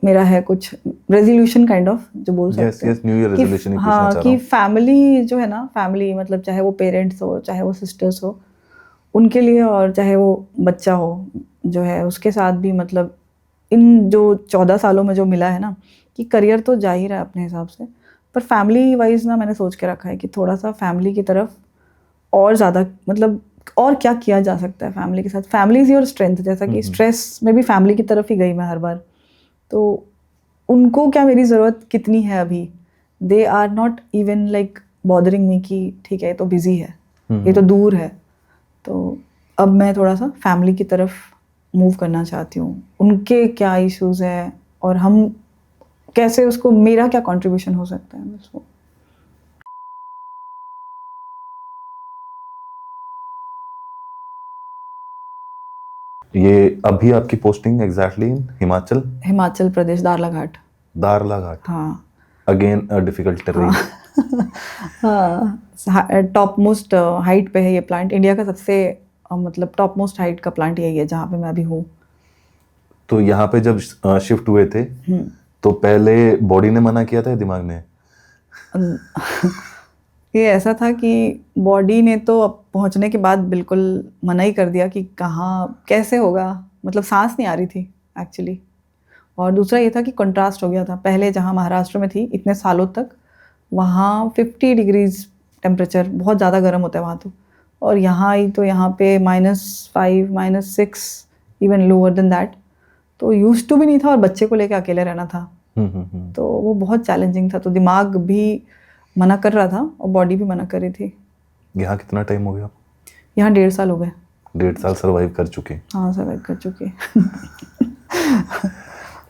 मेरा है कुछ रेजोल्यूशन काइंड ऑफ, जो बोल सकते हैं न्यू ईयर रेजोल्यूशन ही पूछना हाँ, चाह रहा कि हूं। फैमिली जो है ना, फैमिली मतलब चाहे वो पेरेंट्स हो, चाहे वो सिस्टर्स हो, उनके लिए, और चाहे वो बच्चा हो जो है उसके साथ भी, मतलब इन जो 14 सालों में जो मिला है ना, कि करियर तो जा ही रहा है अपने हिसाब से, पर फैमिली वाइज ना मैंने सोच के रखा है कि थोड़ा सा फैमिली की तरफ और ज़्यादा, मतलब और क्या किया जा सकता है फैमिली के साथ। फैमिली इज़ योर स्ट्रेंथ, जैसा कि स्ट्रेस में भी फैमिली की तरफ ही गई मैं हर बार, तो उनको क्या मेरी ज़रूरत कितनी है अभी, they are not even like bothering me कि ठीक है ये तो बिजी है, ये तो दूर है। तो अब मैं थोड़ा सा फैमिली की तरफ मूव करना चाहती हूँ, उनके क्या इश्यूज़ हैं और हम कैसे उसको, मेरा क्या कंट्रीब्यूशन हो सकता है बस वो। ये अभी आपकी पोस्टिंग एग्जैक्टली इन हिमाचल प्रदेश, दारलाघाट। दारलाघाट। हाँ अगेन अ डिफिकल्ट टेरेन। हाँ, टॉप मोस्ट हाइट पे है ये प्लांट। इंडिया का सबसे मतलब टॉप मोस्ट हाइट का प्लांट यही है जहाँ पे मैं अभी हूँ। तो यहाँ पे जब शिफ्ट हुए थे तो पहले बॉडी ने मना किया था या दिमाग ने? ये ऐसा था कि बॉडी ने तो अब पहुंचने के बाद बिल्कुल मना ही कर दिया कि कहाँ कैसे होगा, मतलब सांस नहीं आ रही थी एक्चुअली। और दूसरा ये था कि कंट्रास्ट हो गया था, पहले जहाँ महाराष्ट्र में थी इतने सालों तक वहाँ 50 डिग्रीज टेम्परेचर, बहुत ज़्यादा गर्म होता है वहाँ तो, और यहाँ आई तो यहाँ पे -5 -6 इवन लोअर देन दैट। तो यूज्ड टू भी नहीं था और बच्चे को लेकर अकेले रहना था, तो वो बहुत चैलेंजिंग था। तो दिमाग भी मना कर रहा था और बॉडी भी मना कर रही थी। यहाँ कितना टाइम हो गया? यहाँ 1.5 साल हो गए। 1.5 साल सर्वाइव कर चुके? हाँ, सर्वाइव कर चुके।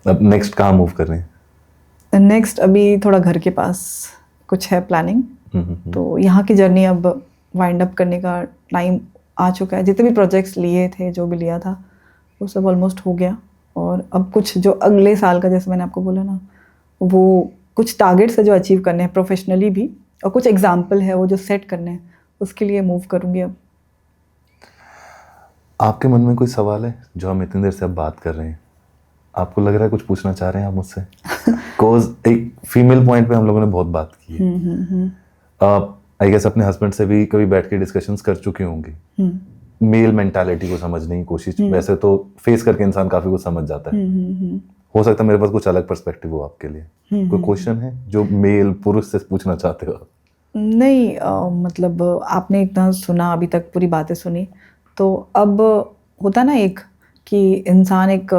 अब नेक्स्ट कहाँ मूव कर रहे हैं? नेक्स्ट अभी थोड़ा घर के पास कुछ है प्लानिंग, तो यहाँ की जर्नी अब वाइंड अप करने का टाइम आ चुका है। जितने भी प्रोजेक्ट्स लिए थे, जो भी लिया था वो सब ऑलमोस्ट हो गया। और अब कुछ जो अगले साल का, जैसे मैंने आपको बोला ना, वो कुछ टारगेट्स है जो अचीव करने हैं प्रोफेशनली भी, और कुछ एग्जाम्पल है वो जो सेट करने हैं, उसके लिए मूव करूँगी अब। आपके मन में कोई सवाल है जो हम इतनी देर से अब बात कर रहे हैं, आपको लग रहा है कुछ पूछना चाह रहे हैं आप मुझसे? बिकॉज एक फीमेल पॉइंट पे हम लोगों ने बहुत बात की है। आई गेस अपने हस्बैंड से भी कभी बैठ के डिस्कशंस कर चुकी होंगी मेल मेंटालिटी को समझने की कोशिश। वैसे तो फेस करके इंसान काफी कुछ समझ जाता है। हो सकता है मेरे पास कुछ अलग पर्सपेक्टिव हो आपके लिए। कोई क्वेश्चन है जो मेल पुरुष से पूछना चाहते हो? नहीं, मतलब आपने इतना सुना अभी तक, पूरी बातें सुनी, तो अब होता ना एक कि इंसान एक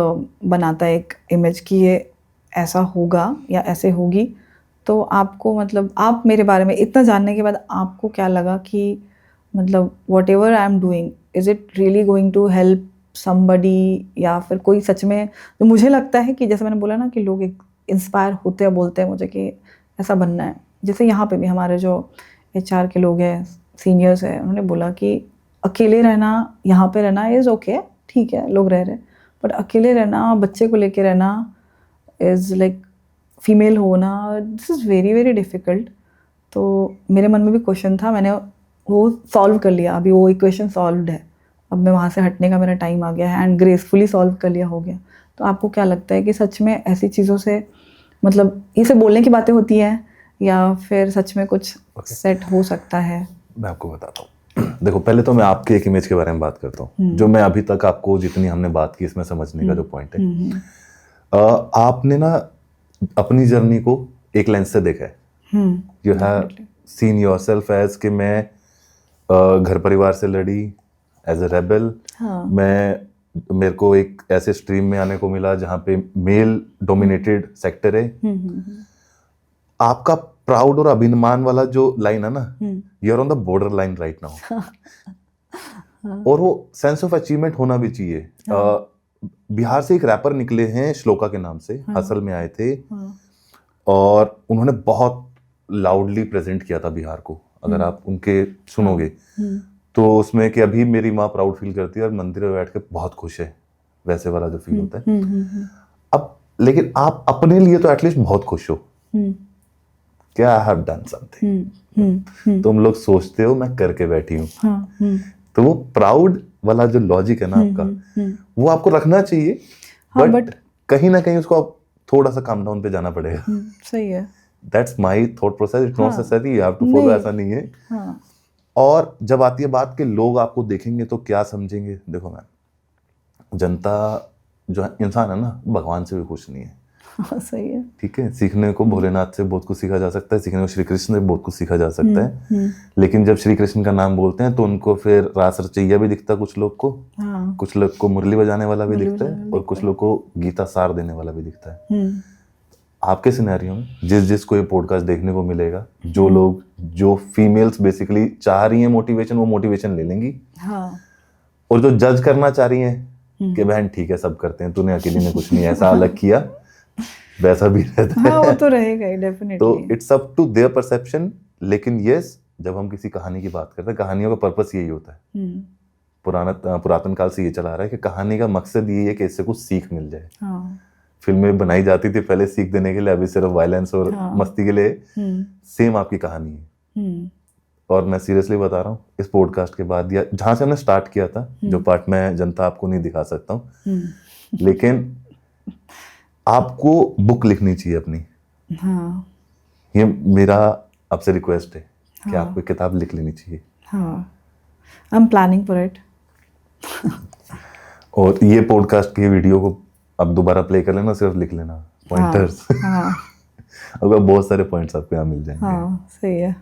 बनाता है एक इमेज कि ये ऐसा होगा या ऐसे होगी। तो आपको, मतलब आप मेरे बारे में इतना जानने के बाद आपको क्या लगा कि मतलब whatever I am doing, is it really going to help somebody, या फिर कोई सच में। तो मुझे लगता है कि जैसे मैंने बोला ना कि लोग एक इंस्पायर होते हैं, बोलते हैं मुझे कि ऐसा बनना है। जैसे यहाँ पे भी हमारे जो HR के लोग हैं, सीनियर्स हैं, उन्होंने बोला कि अकेले रहना, यहाँ पे रहना इज़ ओके, ठीक है लोग रह रहे, बट अकेले रहना, बच्चे को लेके रहना इज़ लाइक फीमेल होना, this is very very difficult. तो मेरे मन में भी क्वेश्चन था, मैंने वो सॉल्व कर लिया, अभी वो इक्वेशन सॉल्व्ड है। अब मैं वहाँ से हटने का मेरा टाइम आ गया है एंड ग्रेसफुली सॉल्व कर लिया, हो गया। तो आपको क्या लगता है कि सच में ऐसी चीज़ों से, मतलब ये सब बोलने की बातें होती हैं या फिर सच में कुछ सेट हो सकता है? मैं आपको बताता हूँ। देखो, पहले तो मैं आपके एक इमेज के बारे में बात करता हूँ, जो मैं अभी तक आपको जितनी हमने बात की इसमें समझने का जो पॉइंट है। आपने ना अपनी जर्नी को एक लेंस से देखा है। You have seen yourself as कि मैं घर परिवार से लड़ी एज ए रेबल। मेरे को एक ऐसे स्ट्रीम में आने को मिला जहाँ पे मेल डोमिनेटेड सेक्टर है। आपका प्राउड और अभिमान वाला जो लाइन है ना, you are on the border line right now. और वो सेंस ऑफ अचीवमेंट होना भी चाहिए। बिहार से एक रैपर निकले हैं श्लोका के नाम से, हसल में आए थे, और उन्होंने बहुत लाउडली प्रेजेंट किया था बिहार को। अगर आप उनके सुनोगे तो उसमें कि अभी मेरी माँ प्राउड फील करती है और मंदिर में बैठ के बहुत खुश है, वैसे वाला जो फील होता है। अब लेकिन आप अपने लिए तो एटलीस्ट बहुत खुश हो, क्या आई हैव डन समथिंग। तुम लोग सोचते हो मैं करके बैठी हूँ। तो वो प्राउड वाला जो लॉजिक है ना आपका, वो आपको रखना चाहिए। बट कहीं ना कहीं उसको आप थोड़ा सा काम डाउन पे जाना पड़ेगा। सही है। That's my thought process, it's not necessary you have to follow, ऐसा नहीं है। और जब आती है बात कि लोग आपको देखेंगे तो क्या समझेंगे, देखो मैम, जनता जो इंसान है ना, भगवान से भी खुश नहीं है। सही है। ठीक है, सीखने को भोलेनाथ से बहुत कुछ सीखा जा सकता है, सीखने को श्री कृष्ण से बहुत कुछ सीखा जा सकता है। लेकिन जब श्री कृष्ण का नाम बोलते हैं तो उनको फिर रास रचैया भी दिखता है कुछ लोग को, कुछ लोग को मुरली बजाने वाला भी दिखता है, और कुछ लोग को गीता सार देने वाला भी दिखता है। आपके सिनेरियो में जिस को ये पॉडकास्ट देखने को मिलेगा, जो लोग, जो फीमेल्स बेसिकली चाह रही हैं मोटिवेशन, वो मोटिवेशन ले लेंगी। और जो जज करना चाह रही हैं कि बहन ठीक है सब करते हैं, तूने अकेली ने कुछ नहीं ऐसा अलग किया, वैसा भी रहता है। वो तो रहेगा ही डेफिनेटली। तो it's up to their perception. लेकिन यस, जब हम किसी कहानी की बात करते हैं, कहानियों का पर्पस यही होता है। पुरातन काल से ये चला आ रहा है कि कहानी का मकसद ये है कि इससे कुछ सीख मिल जाए। फिल्में बनाई जाती थी पहले सीख देने के लिए, अभी सिर्फ वायलेंस और हाँ। मस्ती के लिए, सेम आपकी कहानी है। और मैं सीरियसली बता रहा हूँ, इस पॉडकास्ट के बाद या जहाँ से हमने स्टार्ट किया था, जो पार्ट मैं जनता आपको नहीं दिखा सकता हूँ, लेकिन आपको बुक लिखनी चाहिए अपनी। हाँ ये मेरा आपसे रिक्वेस्ट है कि हाँ। आपको एक किताब लिख लेनी चाहिए। हाँ, I am planning for it. और ये पॉडकास्ट की वीडियो को अब दोबारा प्ले कर लेना, सिर्फ लिख लेना पॉइंटर्स। हाँ अगर बहुत सारे पॉइंट्स आपको यहाँ मिल जाएंगे। हाँ, सही है,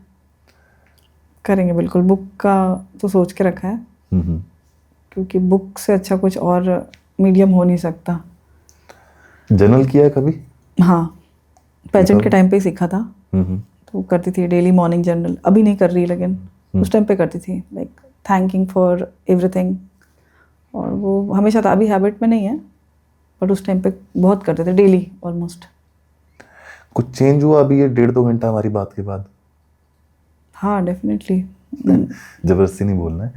करेंगे बिल्कुल। बुक का तो सोच के रखा है, क्योंकि बुक से अच्छा कुछ और मीडियम हो नहीं सकता। जर्नल किया है कभी? हाँ, पेजेंट के टाइम पे ही सीखा था, तो करती थी डेली मॉर्निंग जर्नल। अभी नहीं कर रही, लेकिन उस टाइम पे करती थी, लाइक थैंकिंग फॉर एवरीथिंग। और वो हमेशा था, अभी हैबिट में नहीं है, बट उस टाइम पे बहुत करते थे, डेली ऑलमोस्ट। कुछ चेंज हुआ अभी ये 1.5-2 घंटा हमारी बात के बाद? हाँ, डेफिनेटली। जबरदस्ती नहीं बोलना है।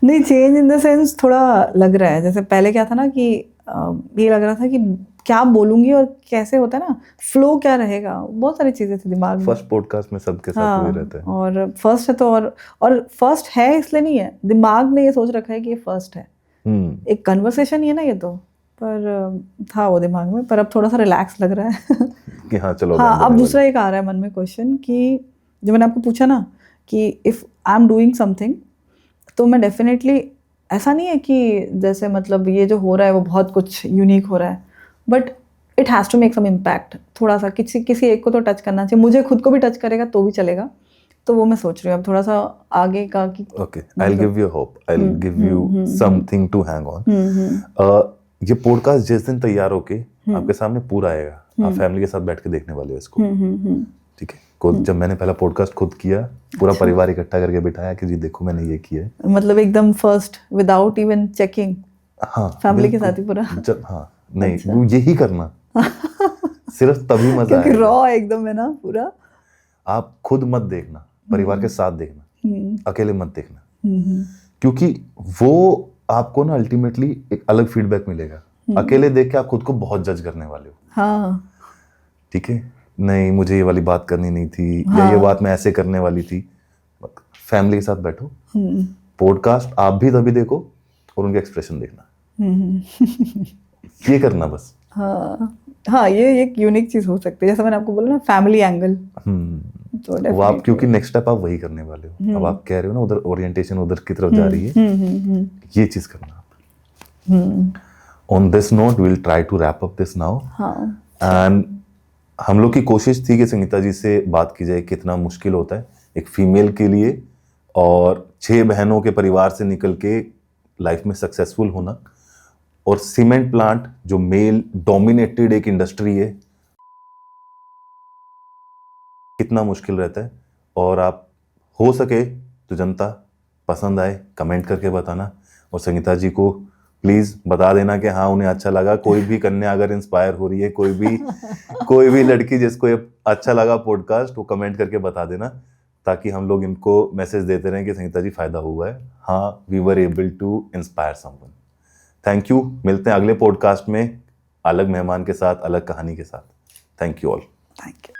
नहीं, चेंज इन द सेंस थोड़ा लग रहा है। जैसे पहले क्या था ना कि ये लग रहा था कि क्या बोलूंगी और कैसे होता है ना, फ्लो क्या रहेगा, बहुत सारी चीजें थी दिमाग में। फर्स्ट पॉडकास्ट में सबके साथ वही रहता है। और फर्स्ट है तो और फर्स्ट है इसलिए नहीं है, दिमाग ने ये सोच रखा है कि ये फर्स्ट है। एक कन्वर्सेशन ही है ना ये तो, पर था वो दिमाग में। पर अब थोड़ा सा रिलैक्स लग रहा है कि हाँ चलो। हाँ, अब दूसरा एक आ रहा है मन में क्वेश्चन कि जो मैंने आपको पूछा ना कि if I am doing something, तो मैं डेफिनेटली, ऐसा नहीं है कि जैसे मतलब ये जो हो रहा है वो बहुत कुछ यूनिक हो रहा है, but it has to make some impact. थोड़ा सा किसी एक को तो टच करना चाहिए, मुझे खुद को भी टच करेगा तो भी चलेगा। तो वो मैं सोच रही हूँ अब थोड़ा सा आगे का कि okay, I will give you hope, I will give you something to hang on. ये पॉडकास्ट जिस दिन तैयार होके आपके सामने पूरा आएगा, आप फैमिली के साथ बैठ के देखने वाले हो इसको, ठीक है? जब मैंने पहला पॉडकास्ट खुद किया, पूरा परिवार इकट्ठा करके बिठाया कि जी देखो मैंने ये किया है, मतलब एकदम फर्स्ट, विदाउट इवन चेकिंग। हाँ, फैमिली के साथ ही पूरा। जब हाँ नहीं, यही करना सिर्फ तभी मजा क्योंकि आएगा। रॉ एकदम है ना पूरा। आप खुद मत देखना, परिवार के साथ देखना, अकेले मत देखना, क्योंकि वो आपको ना अल्टीमेटली एक अलग फीडबैक मिलेगा। अकेले देख के आप खुद को बहुत जज करने वाले हो। हाँ, ठीक है, नहीं मुझे ये वाली बात करनी नहीं थी, या ये बात मैं ऐसे करने वाली थी। फैमिली के साथ बैठो, पॉडकास्ट आप भी तभी देखो और उनके एक्सप्रेशन देखना। ये करना बस। हाँ, ये एक यूनिक चीज हो सकती है, जैसा मैंने आपको बोला ना, फैमिली एंगल। तो वो आप, क्योंकि नेक्स्ट स्टेप आप वही करने वाले हो। अब आप कह रहे हो ना उधर ओरिएंटेशन उधर की तरफ जा रही है, ये चीज करना आप। On this note we will try to wrap up this now. And हम लोग की कोशिश थी कि संगीता जी से बात की जाए, कितना मुश्किल होता है एक फीमेल के लिए, और 6 बहनों के परिवार से निकल के लाइफ में सक्सेसफुल होना, और सीमेंट प्लांट जो मेल डोमिनेटेड एक इंडस्ट्री है, कितना मुश्किल रहता है। और आप हो सके तो जनता पसंद आए कमेंट करके बताना, और संगीता जी को प्लीज बता देना कि हाँ उन्हें अच्छा लगा। कोई भी कन्या अगर इंस्पायर हो रही है, कोई भी लड़की जिसको ये अच्छा लगा पॉडकास्ट, वो कमेंट करके बता देना, ताकि हम लोग इनको मैसेज देते रहें कि संगीता जी फायदा हुआ है, हाँ we were able to inspire someone. Thank you, मिलते हैं अगले पॉडकास्ट में अलग मेहमान के साथ, अलग कहानी के साथ। Thank you all. Thank you.